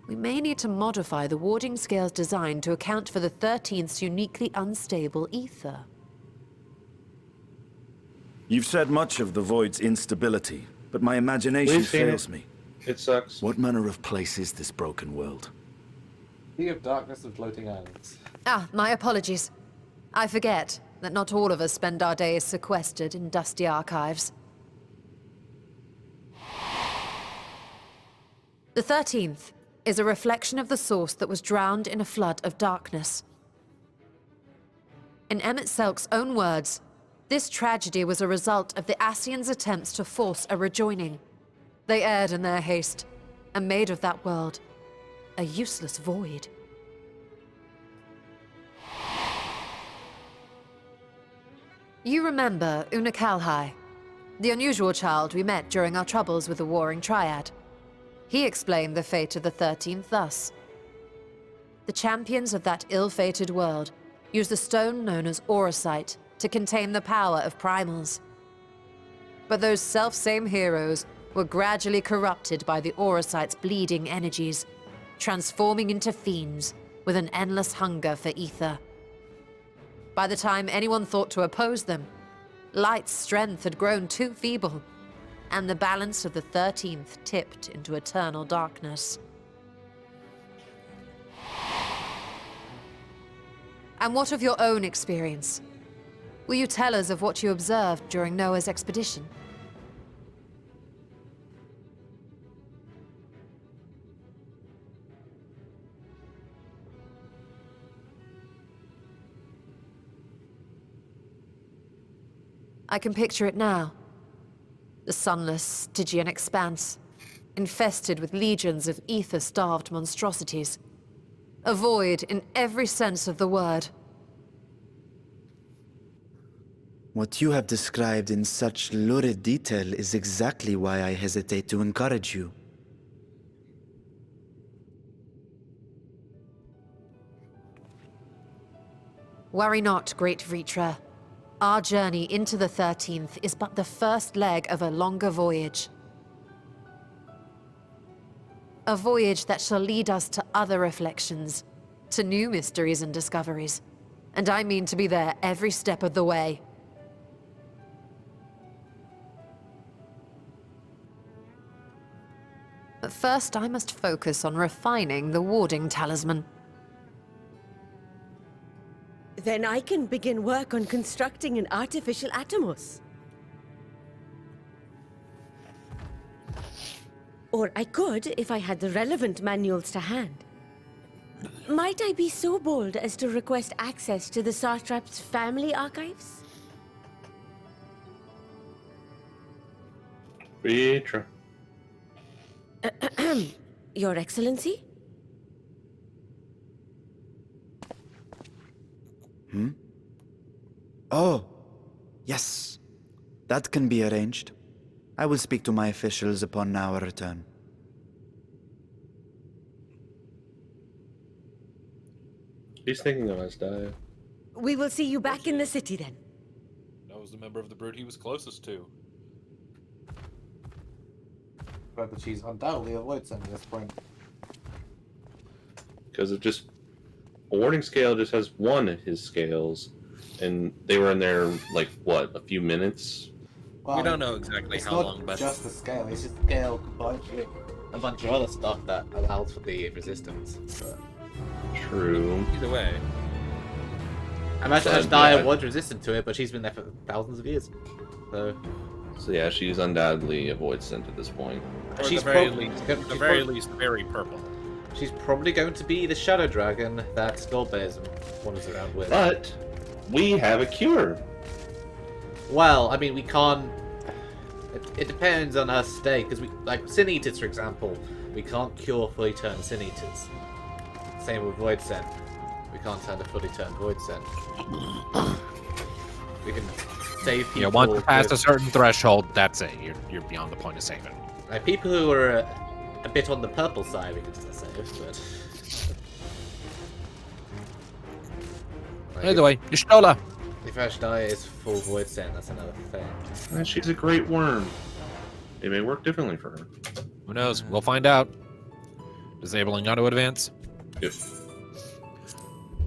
We may need to modify the warding scale's design to account for the 13th's uniquely unstable ether. You've said much of the Void's instability, but my imagination We've seen fails it. me. It sucks. What manner of place is this broken world? Sea of darkness and floating islands. Ah, my apologies. I forget that not all of us spend our days sequestered in dusty archives. The 13th is a reflection of the source that was drowned in a flood of darkness. In Emmett Selk's own words, this tragedy was a result of the Ascians' attempts to force a rejoining. They erred in their haste, and made of that world a useless void. You remember Una Kalhai, the unusual child we met during our troubles with the Warring Triad. He explained the fate of the 13th thus. The champions of that ill-fated world used the stone known as Auracite to contain the power of primals. But those self-same heroes were gradually corrupted by the Auracite's bleeding energies, transforming into fiends with an endless hunger for ether. By the time anyone thought to oppose them, Light's strength had grown too feeble, and the balance of the 13th tipped into eternal darkness. And what of your own experience? Will you tell us of what you observed during Noah's expedition? I can picture it now. The sunless, Stygian expanse, infested with legions of ether-starved monstrosities. A void in every sense of the word. What you have described in such lurid detail is exactly why I hesitate to encourage you. Worry not, great Vritra. Our journey into the 13th is but the first leg of a longer voyage. A voyage that shall lead us to other reflections, to new mysteries and discoveries. And I mean to be there every step of the way. But first, I must focus on refining the warding talisman. Then I can begin work on constructing an artificial Atomos. Or I could, if I had the relevant manuals to hand. Might I be so bold as to request access to the Satrap's family archives? Petra. Your Excellency? Oh, yes. That can be arranged. I will speak to my officials upon our return. He's thinking of us, Daya. We will see you back in the city then. That was the member of the brood he was closest to. But she's undoubtedly a void send at this point. Because it just... A warding scale just has one of his scales. And they were in there, like, what, a few minutes? Well, We don't know exactly it's how not long, but just the scale, it's just scale combined with a bunch of other stuff that allows for the resistance. But True. either way, I imagine But, Daya yeah. was resistant to it, but she's been there for thousands of years. So So yeah, she's undoubtedly a void sent at this point. or She's at the very prob- least, she's at the prob- very least, very purple. she's probably going to be the shadow dragon that Skullbears wanders around with. But we have a cure. Well, I mean, we can't. It depends on her state, because we, like Sin Eaters, for example, we can't cure fully turned Sin Eaters. Same with Void Sent. We can't turn a fully turned Void Sent. We can save people. Yeah, once you pass with- a certain threshold, that's it. You're beyond the point of saving. Like, people who are a bit on the purple side, we can still save, but. Like, Either way, Y'shtola. if Ash Daya is full Void Sent, that's another thing. And she's a great worm. It may work differently for her. Who knows? We'll find out. Disabling auto advance. Yep.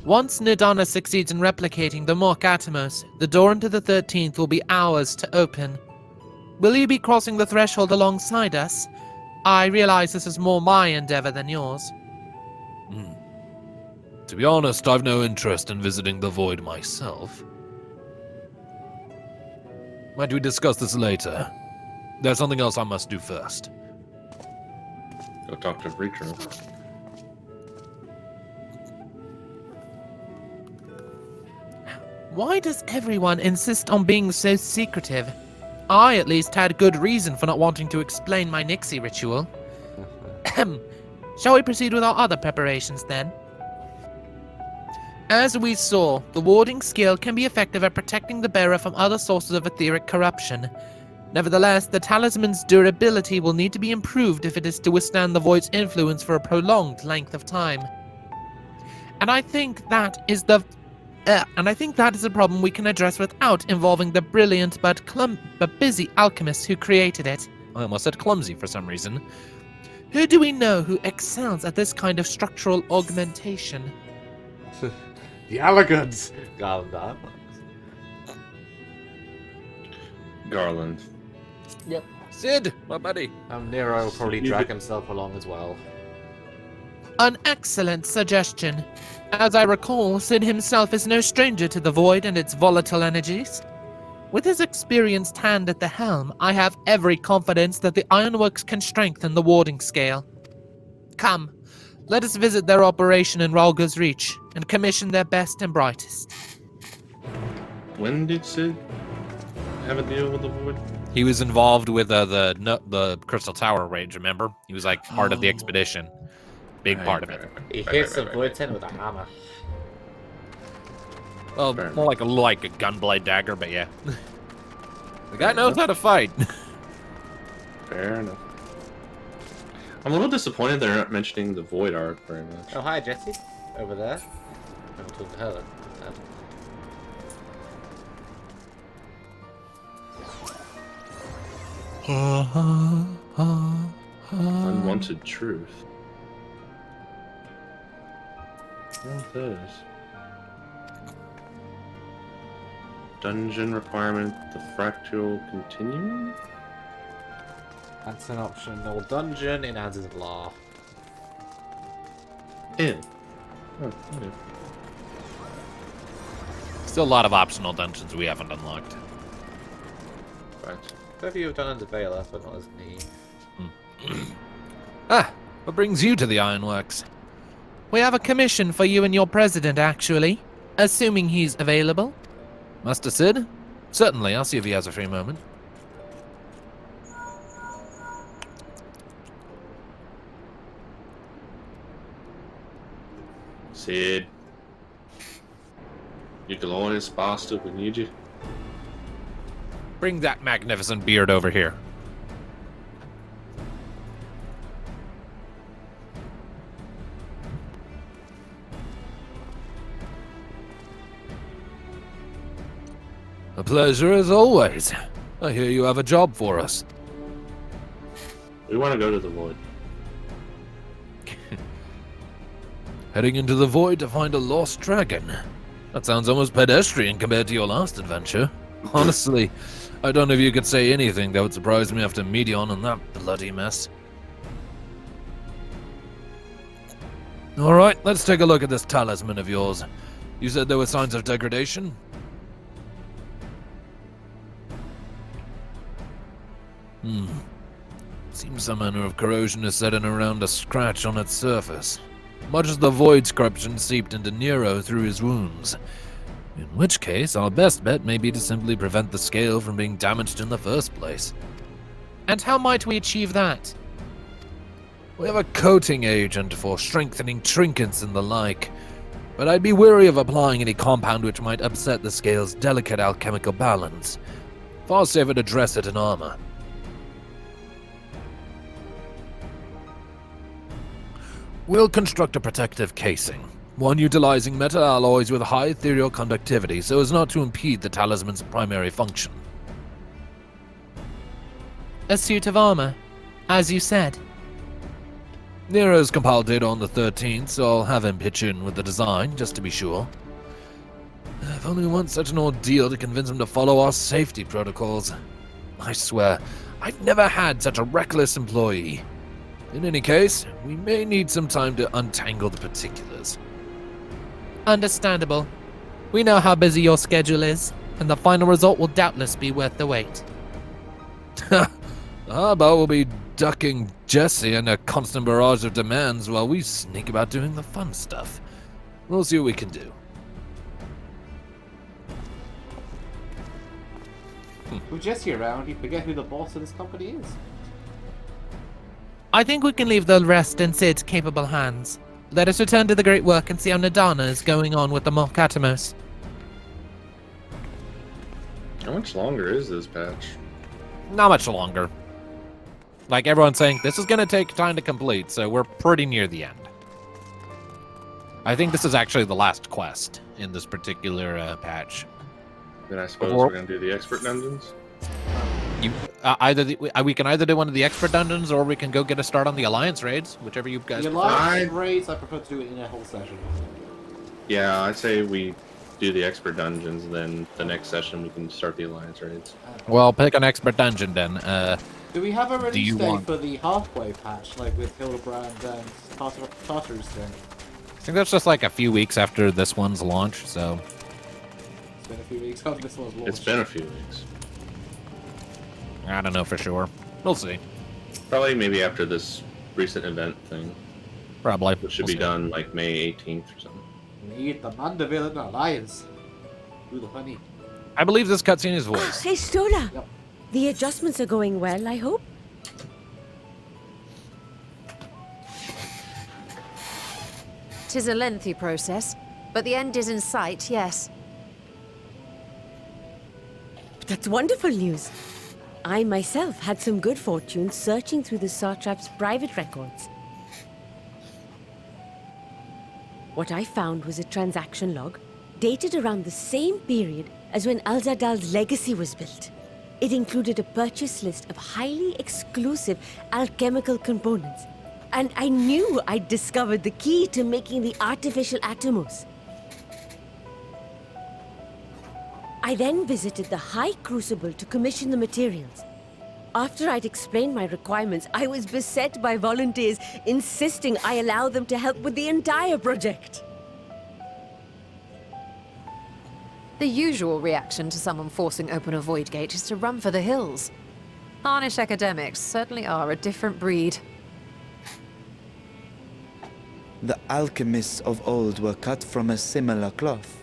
Once Nidana succeeds in replicating the Mork Atomos, the door into the 13th will be ours to open. Will you be crossing the threshold alongside us? I realize this is more my endeavor than yours. To be honest, I've no interest in visiting the Void myself. Might we discuss this later? There's something else I must do first. Go talk to Reacher. Why does everyone insist on being so secretive? I at least had good reason for not wanting to explain my Nixie ritual. Shall we proceed with our other preparations then? As we saw, the warding skill can be effective at protecting the bearer from other sources of etheric corruption. Nevertheless, the talisman's durability will need to be improved if it is to withstand the void's influence for a prolonged length of time. And I think that is a problem we can address without involving the brilliant but busy alchemist who created it. I almost said clumsy for some reason. Who do we know who excels at this kind of structural augmentation? The Allagans! Garland. Yep. Sid, my buddy. Nero will probably drag himself along as well. An excellent suggestion. As I recall, Sid himself is no stranger to the void and its volatile energies. With his experienced hand at the helm, I have every confidence that the Ironworks can strengthen the warding scale. Come, let us visit their operation in Ralga's Reach and commission their best and brightest. When did Sid have a deal with the Void? He was involved with the Crystal Tower raid, remember? He was like part of the expedition. Big part of it. He hits the Void 10 with a hammer. Well, more like a gunblade dagger, but yeah. The guy knows how to fight. Fair enough. I'm a little disappointed they're not mentioning the Void arc very much. Oh, hi, Jesse. Over there. I haven't talked to her then. Unwanted truth. What's this? Dungeon requirement, the fractal continuum? That's an optional dungeon in Az's Law. In. Oh, okay. Still a lot of optional dungeons we haven't unlocked. Right. Both of you have done under Vela, but not as me. What brings you to the Ironworks? We have a commission for you and your president, actually. Assuming he's available. Master Sid? Certainly, I'll see if he has a free moment. Sid. You glorious bastard, we need you. Bring that magnificent beard over here. A pleasure as always. I hear you have a job for us. We want to go to the Void. Heading into the Void to find a lost dragon. That sounds almost pedestrian compared to your last adventure. Honestly, I don't know if you could say anything that would surprise me after Medion and that bloody mess. Alright, let's take a look at this talisman of yours. You said there were signs of degradation? Seems some manner of corrosion is setting around a scratch on its surface. Much as the Void's corruption seeped into Nero through his wounds. In which case, our best bet may be to simply prevent the scale from being damaged in the first place. And how might we achieve that? We have a coating agent for strengthening trinkets and the like, but I'd be wary of applying any compound which might upset the scale's delicate alchemical balance. Far safer to dress it in armor. We'll construct a protective casing, one utilizing metal alloys with high ethereal conductivity so as not to impede the talisman's primary function. A suit of armor, as you said. Nero's compiled data on the 13th, so I'll have him pitch in with the design, just to be sure. If only we want such an ordeal to convince him to follow our safety protocols. I swear, I've never had such a reckless employee. In any case, we may need some time to untangle the particulars. Understandable. We know how busy your schedule is, and the final result will doubtless be worth the wait. How about we'll be ducking Jesse and a constant barrage of demands while we sneak about doing the fun stuff. We'll see what we can do. With Jesse around, you forget who the boss of this company is. I think we can leave the rest in Sid's capable hands. Let us return to the great work and see how Nadana is going on with the Morkatimos. How much longer is this patch? Not much longer. Like everyone's saying, this is going to take time to complete, so we're pretty near the end. I think this is actually the last quest in this particular patch. Then I suppose we're going to do the expert dungeons? We can either do one of the expert dungeons, or we can go get a start on the alliance raids, whichever you guys The prefer. alliance raids, I prefer to do it in a whole session. Yeah, I'd say we do the expert dungeons, and then the next session we can start the alliance raids. Well, pick an expert dungeon then. Do we have a release date want- for the halfway patch, like with Hildebrand and Tartarus thing? I think that's just like a few weeks after this one's launch, so... It's been a few weeks after this one's launched. It's been a few weeks. I don't know for sure. We'll see. Probably maybe after this recent event thing, Probably. which should We'll be see. done like May 18th or something. Need the Mandeville and Alliance. Do the funny. I believe this cutscene is voiced. Hey, Stola. Yep. The adjustments are going well, I hope? Tis a lengthy process, but the end is in sight, yes. That's wonderful news. I myself had some good fortune searching through the Satrap's private records. What I found was a transaction log dated around the same period as when Al-Zadal's legacy was built. It included a purchase list of highly exclusive alchemical components, and I knew I'd discovered the key to making the artificial Atomos. I then visited the High Crucible to commission the materials. After I'd explained my requirements, I was beset by volunteers insisting I allow them to help with the entire project. The usual reaction to someone forcing open a void gate is to run for the hills. Harnish academics certainly are a different breed. The alchemists of old were cut from a similar cloth.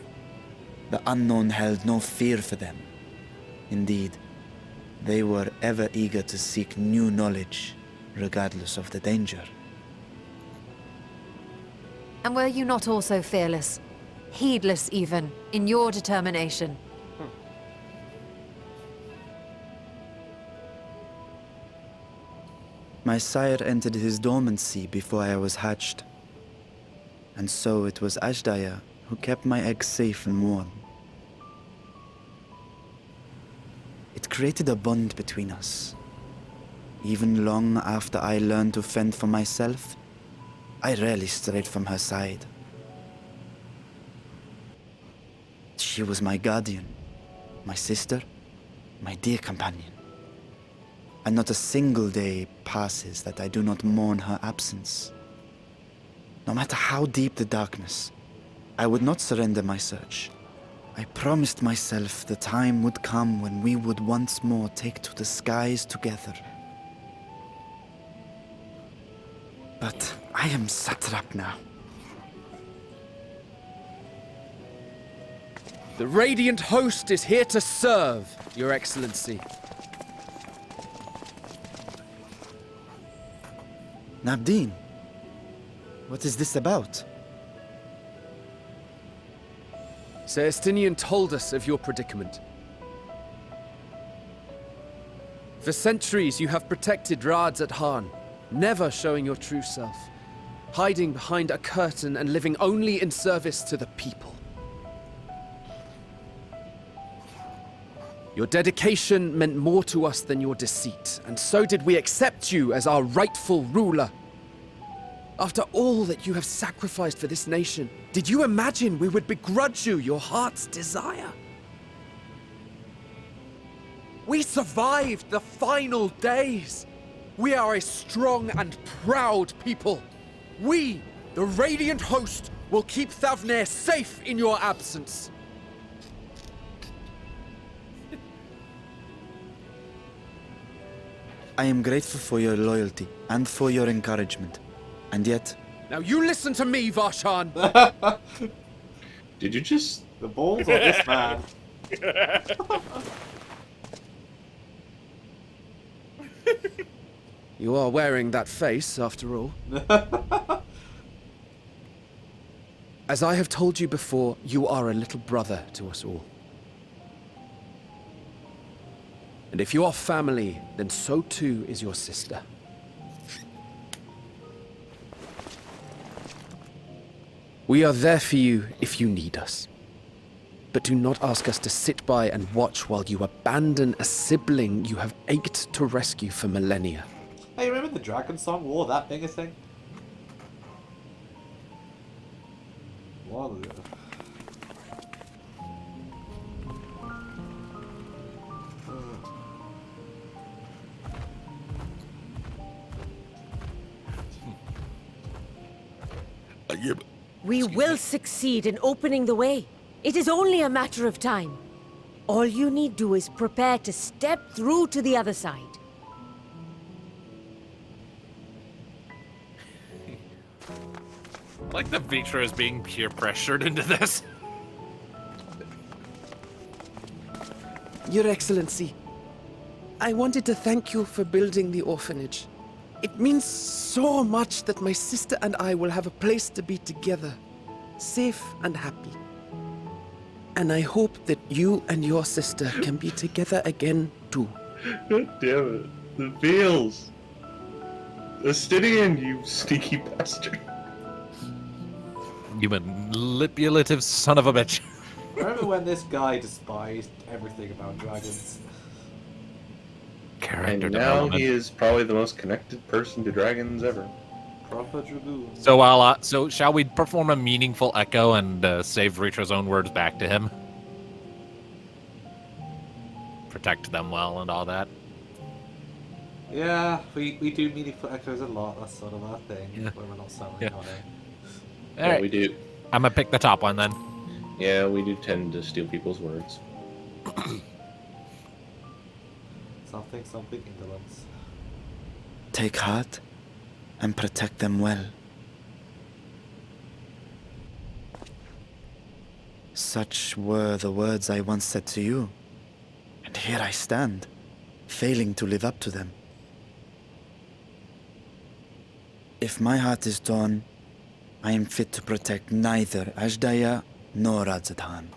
The unknown held no fear for them. Indeed, they were ever eager to seek new knowledge, regardless of the danger. And were you not also fearless? Heedless even, in your determination? My sire entered his dormancy before I was hatched. And so it was Ashdaya who kept my eggs safe and warm. It created a bond between us. Even long after I learned to fend for myself, I rarely strayed from her side. She was my guardian, my sister, my dear companion. And not a single day passes that I do not mourn her absence. No matter how deep the darkness, I would not surrender my search. I promised myself the time would come when we would once more take to the skies together. But I am satrap now. The Radiant Host is here to serve, Your Excellency. Nabdeen, what is this about? Celestinian told us of your predicament. For centuries, you have protected Rads at Han, never showing your true self, hiding behind a curtain and living only in service to the people. Your dedication meant more to us than your deceit, and so did we accept you as our rightful ruler. After all that you have sacrificed for this nation, did you imagine we would begrudge you your heart's desire? We survived the final days. We are a strong and proud people. We, the Radiant Host, will keep Thavnir safe in your absence. I am grateful for your loyalty and for your encouragement. And yet... Now you listen to me, Varshan! Did you just... The balls on this man. You are wearing that face, after all. As I have told you before, you are a little brother to us all. And if you are family, then so too is your sister. We are there for you if you need us. But do not ask us to sit by and watch while you abandon a sibling you have ached to rescue for millennia. Hey, remember the Dragon Song War, that big a thing? What? We will succeed in opening the way. It is only a matter of time. All you need do is prepare to step through to the other side. Like the Vitra is being peer pressured into this. Your Excellency, I wanted to thank you for building the orphanage. It means so much that my sister and I will have a place to be together, safe and happy. And I hope that you and your sister can be together again too. God damn it. The feels. Astidian, you sneaky bastard. You manipulative son of a bitch. Remember when this guy despised everything about dragons? Character And now development. he is probably the most connected person to dragons ever. Proper dragoon. So shall we perform a meaningful echo and save Ritra's own words back to him? Protect them well and all that. Yeah, we do meaningful echoes a lot. That's sort of our thing. Yeah. When we're not selling Yeah. on it. All Yeah, right. we do. I'm gonna pick the top one then. Yeah, we do tend to steal people's words. Something indolence. Take heart and protect them well. Such were the words I once said to you. And here I stand, failing to live up to them. If my heart is torn, I am fit to protect neither Ajdaya nor Radzatan.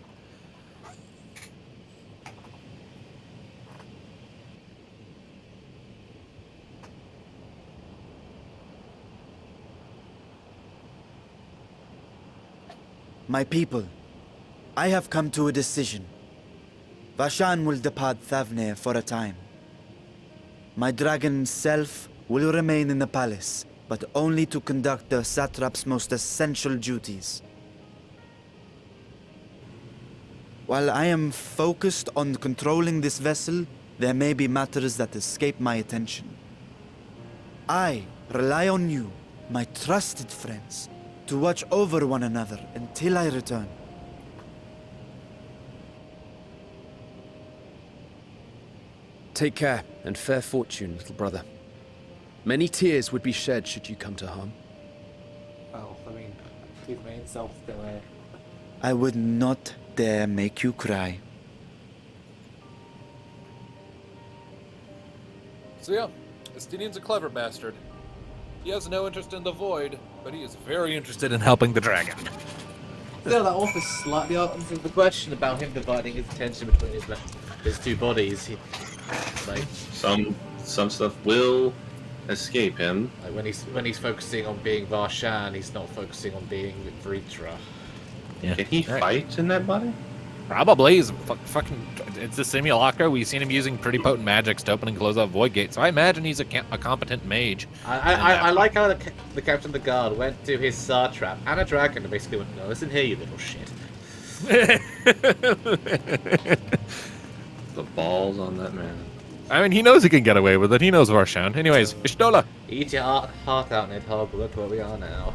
My people, I have come to a decision. Vashan will depart Thavnir for a time. My dragon self will remain in the palace, but only to conduct the satrap's most essential duties. While I am focused on controlling this vessel, there may be matters that escape my attention. I rely on you, my trusted friends, to watch over one another until I return. Take care and fair fortune, little brother. Many tears would be shed should you come to harm. Well, I mean, his main self still here. I would not dare make you cry. So yeah, Estinian's a clever bastard. He has no interest in the void, but he is very interested In helping the dragon. Still, that offers slightly answers the question about him dividing his attention between his two bodies. Like Some stuff will escape him. when he's focusing on being Varshan, he's not focusing on being Vritra. Yeah. Can he fight in that body? Probably. He's fucking. It's a simulacra. We've seen him using pretty potent magics to open and close up void gates. So I imagine he's a competent mage. I like how the captain of the guard went to his satrap and a dragon and basically went, "No, listen here, you little shit." The balls on that man. I mean, he knows he can get away with it. He knows Varshan. Anyways, Ishtola. Eat your heart out, Nidhogg. Look where we are now.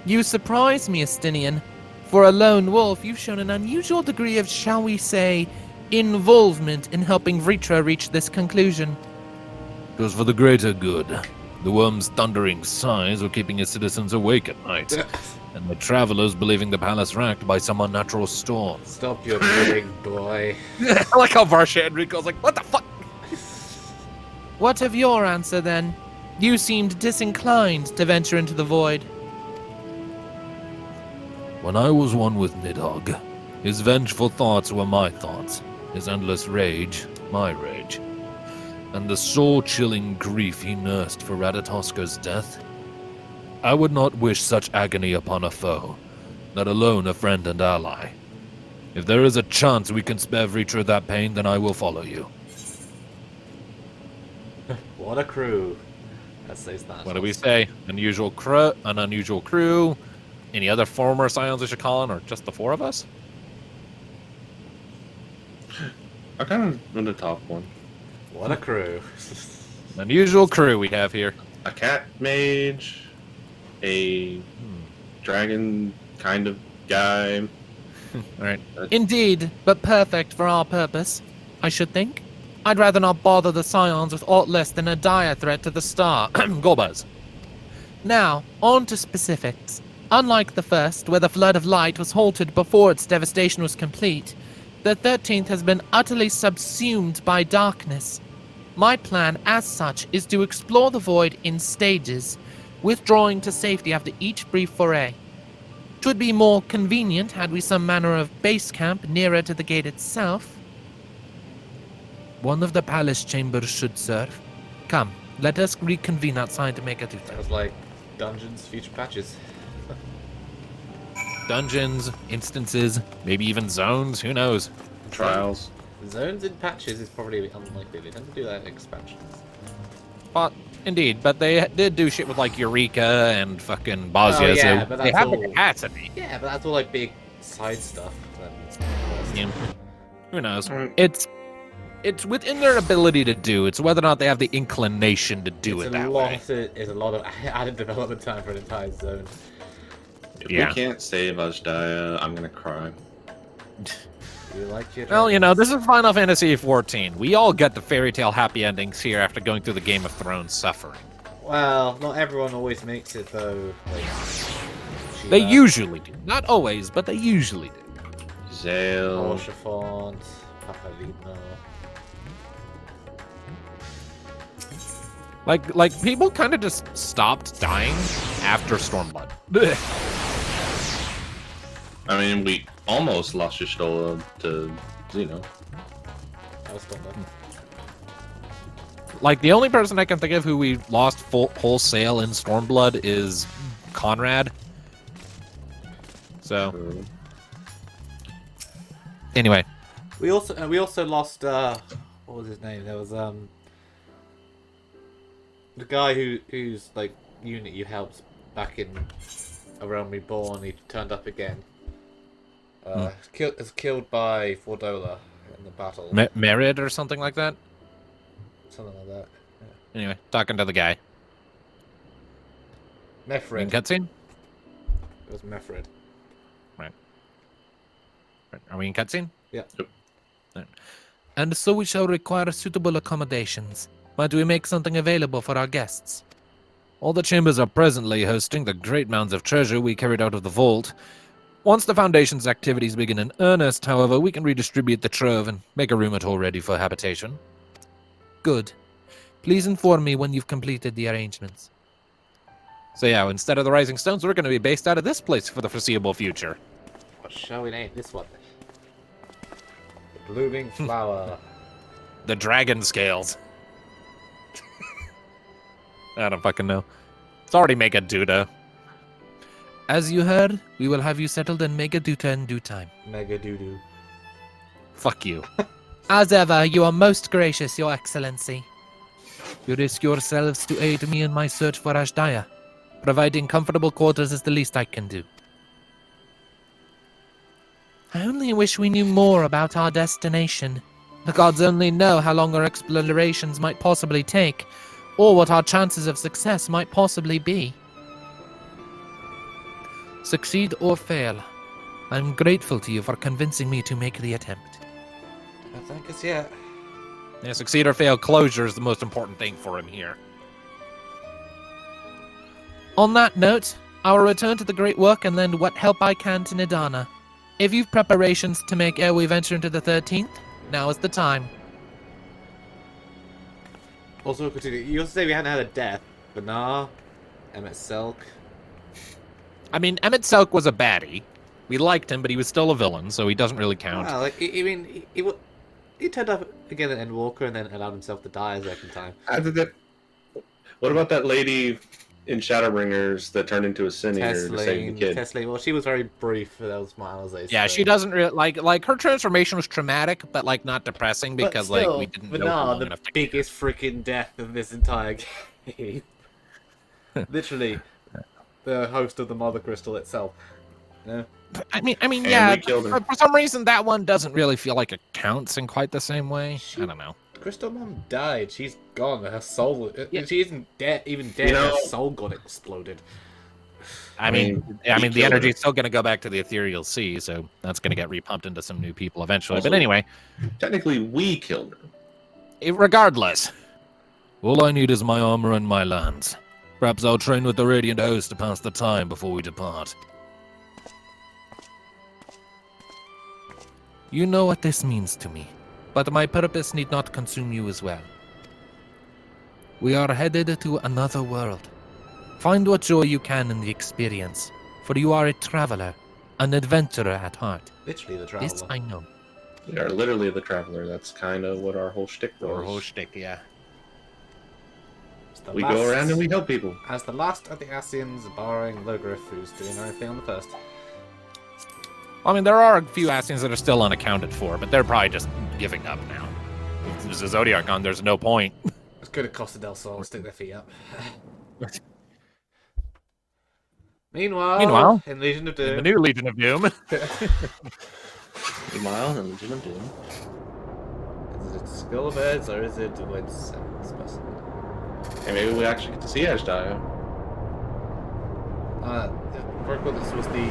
You surprise me, Estinian. For a lone wolf, you've shown an unusual degree of, shall we say, involvement in helping Vritra reach this conclusion. It was for the greater good. The worm's thundering sighs were keeping its citizens awake at night, and the travelers believing the palace racked by some unnatural storm. Stop your big boy. I like how Varshan Rico's like, what the fuck? What of your answer, then? You seemed disinclined to venture into the void. When I was one with Nidhogg, his vengeful thoughts were my thoughts, his endless rage, my rage. And the soul-chilling grief he nursed for Ratatoska's death. I would not wish such agony upon a foe, let alone a friend and ally. If there is a chance we can spare Vritra that pain, then I will follow you. What a crew. That says that. What do we say? An unusual crew. Any other former Scions we should call in, or just the four of us? I kind of on the top one. What a crew. Unusual crew we have here. A cat mage, a dragon kind of guy. Alright. Indeed, but perfect for our purpose, I should think. I'd rather not bother the Scions with aught less than a dire threat to the star. Golbez. Now, on to specifics. Unlike the first, where the flood of light was halted before its devastation was complete, the 13th has been utterly subsumed by darkness. My plan, as such, is to explore the void in stages, withdrawing to safety after each brief foray. 'Twould be more convenient had we some manner of base camp nearer to the gate itself. One of the palace chambers should serve. Come, let us reconvene outside to make a That tutor. was like dungeons, future patches. Dungeons, instances, maybe even zones, who knows? Trials. Zones in patches is probably unlikely. They tend to do that in expansions. But indeed, but they did do shit with like Eureka and fucking Bosnia, Oh, yeah, so but they that's have the all- capacity. Yeah, but that's all like big side stuff. Yeah. Who knows? It's within their ability to do. It's whether or not they have the inclination to do it that way. It's a lot of added development time for an entire zone. If Yeah. we can't save Ajdaya, I'm gonna cry. You like your Well, you know, this is Final Fantasy XIV. We all get the fairy tale happy endings here after going through the Game of Thrones suffering. Well, not everyone always makes it though. Like, They Shiva, usually do. Not always, but they usually do. Zale. Orshafont, Papalino. Like people kind of just stopped dying after Stormblood. I mean, we almost lost Y'shtola to Xeno. That was Stormblood. Like the only person I can think of who we lost wholesale in Stormblood is Conrad. So anyway, We also lost what was his name? There was the guy who's like unit you helped back in A Realm Reborn. He turned up again. Killed by Fordola in the battle. Merid or something like that. Something like that. Anyway, talking to the guy. In Mefred. cutscene? It was Mefred. Right. Are we in cutscene? Yeah. And so we shall require suitable accommodations. Might we make something available for our guests? All the chambers are presently hosting the great mounds of treasure we carried out of the vault. Once the Foundation's activities begin in earnest, however, we can redistribute the trove and make a room at all ready for habitation. Good. Please inform me when you've completed the arrangements. So yeah, instead of the Rising Stones, we're going to be based out of this place for the foreseeable future. What shall we name this one? The Blooming Flower. The Dragon Scales. I don't fucking know. It's already Mega Duda. As you heard, we will have you settled in Megaduta in due time. Mega Doodoo. Fuck you. As ever, you are most gracious, Your Excellency. You risk yourselves to aid me in my search for Ajdaya. Providing comfortable quarters is the least I can do. I only wish we knew more about our destination. The gods only know how long our explorations might possibly take, or what our chances of success might possibly be. Succeed or fail, I'm grateful to you for convincing me to make the attempt. I think it's yeah. Yeah, succeed or fail, closure is the most important thing for him here. On that note, I will return to the great work and lend what help I can to Nidana. If you've preparations to make ere we venture into the 13th, now is the time. Also, continue. You also say we hadn't had a death. Banar, Emmett Selk. I mean, Emmett Selk was a baddie. We liked him, but he was still a villain, so he doesn't really count. Well, like, he turned up again at Endwalker and then allowed himself to die a second time. What about that lady in Shadowbringers that turned into a Cineator to save the kid? Tesla. Well, she was very brief for those miles. Yeah, she doesn't really like her transformation was traumatic, but like not depressing because but still, like we didn't know Banar, long the enough to biggest freaking death of this entire game. Literally, the host of the Mother Crystal itself. No. I mean, And yeah. we killed her. For some reason, that one doesn't really feel like it counts in quite the same way. I don't know. Crystal Mom died. She's gone. Her soul. Yeah. She isn't dead. Even dead. You know- her soul got exploded. I mean, we the killed energy her. is still going to go back to the ethereal sea, so that's going to get repumped into some new people eventually. Also- But anyway, Technically, we killed her. regardless, All I need is my armor and my lands. Perhaps I'll train with the Radiant Host to pass the time before we depart. You know what this means to me, but my purpose need not consume you as well. We are headed to another world. Find what joy you can in the experience, for you are a traveler, an adventurer at heart. Literally the This traveler. I know. We are literally the traveler. That's kind of what our whole shtick was. or whole shtick, yeah. It's the We last- go around and we help people. As the last of the Asians, barring Logriff, who's doing everything on the first. I mean, there are a few Asians that are still unaccounted for, but they're probably just giving up now. If there's a Zodiac on, there's no point. It's good at Costa del Sol. Stick their feet up. Meanwhile, in Legion of Doom, In the new Legion of Doom. Meanwhile, in Legion of Doom. is it Skullbirds or is it Woods? Hey, maybe we actually get to see Ashdaya. This was the.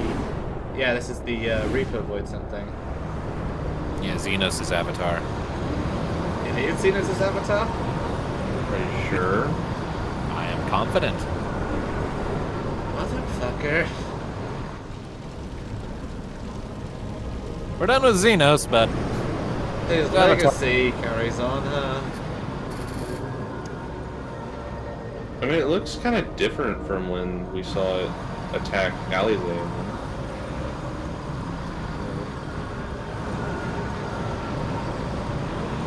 Yeah, this is the Reaper Void something. Yeah, Xenos' avatar. It is seen as his avatar? Pretty sure. I am confident. Motherfucker. We're done with Xenos, but His legacy carries on, I mean, it looks kind of different from when we saw it attack Alizé.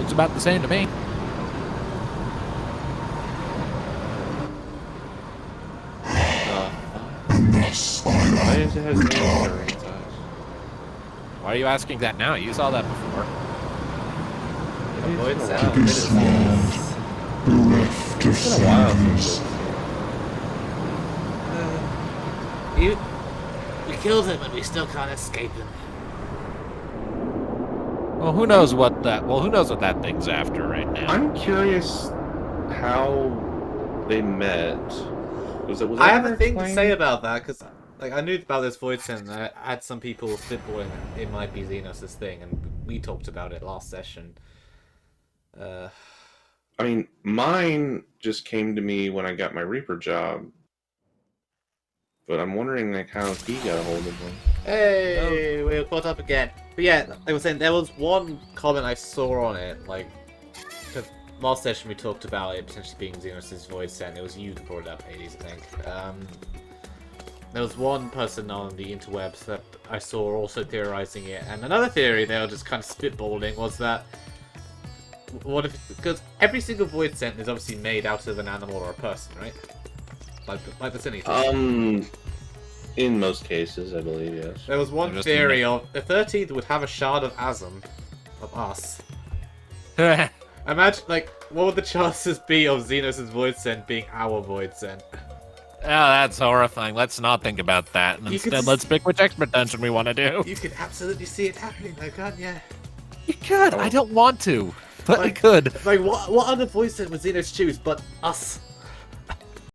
it's about the same to me. Why does it have Xenos in its eyes? Why are you asking that now? You saw that before. Void It's sound. been a It is. It's been a while since We killed him, but we still can't escape him. Well, who knows what that? Well, who knows what that thing's after right now? I'm curious how they met. I have a thing to say about that because, like, I knew about this Void Sin. I had some people spitballing it might be Xenos' thing, and we talked about it last session. I mean, mine just came to me when I got my Reaper job. But I'm wondering, like, how he got a hold of them. Hey, we're caught up again. But yeah, like I was saying, there was one comment I saw on it, like, because last session we talked about it potentially being Xenos' Void Sent. It was you that brought it up, Hades, I think. There was one person on the interwebs that I saw also theorizing it, and another theory they were just kind of spitballing was that what if, because every single Void Sent is obviously made out of an animal or a person, right? Like the Cineator. In most cases, I believe, yes. There was one theory of the 13th would have a shard of Azum, of us. Imagine, like, what would the chances be of Xenos' Void Sent being our Void Sent? Oh, that's horrifying. Let's not think about that. And You could instead, let's pick which expert dungeon we want to do. You could absolutely see it happening, though, can't you? You could. I don't want to, but I could. Like, what other voice did Mazzinos choose but us?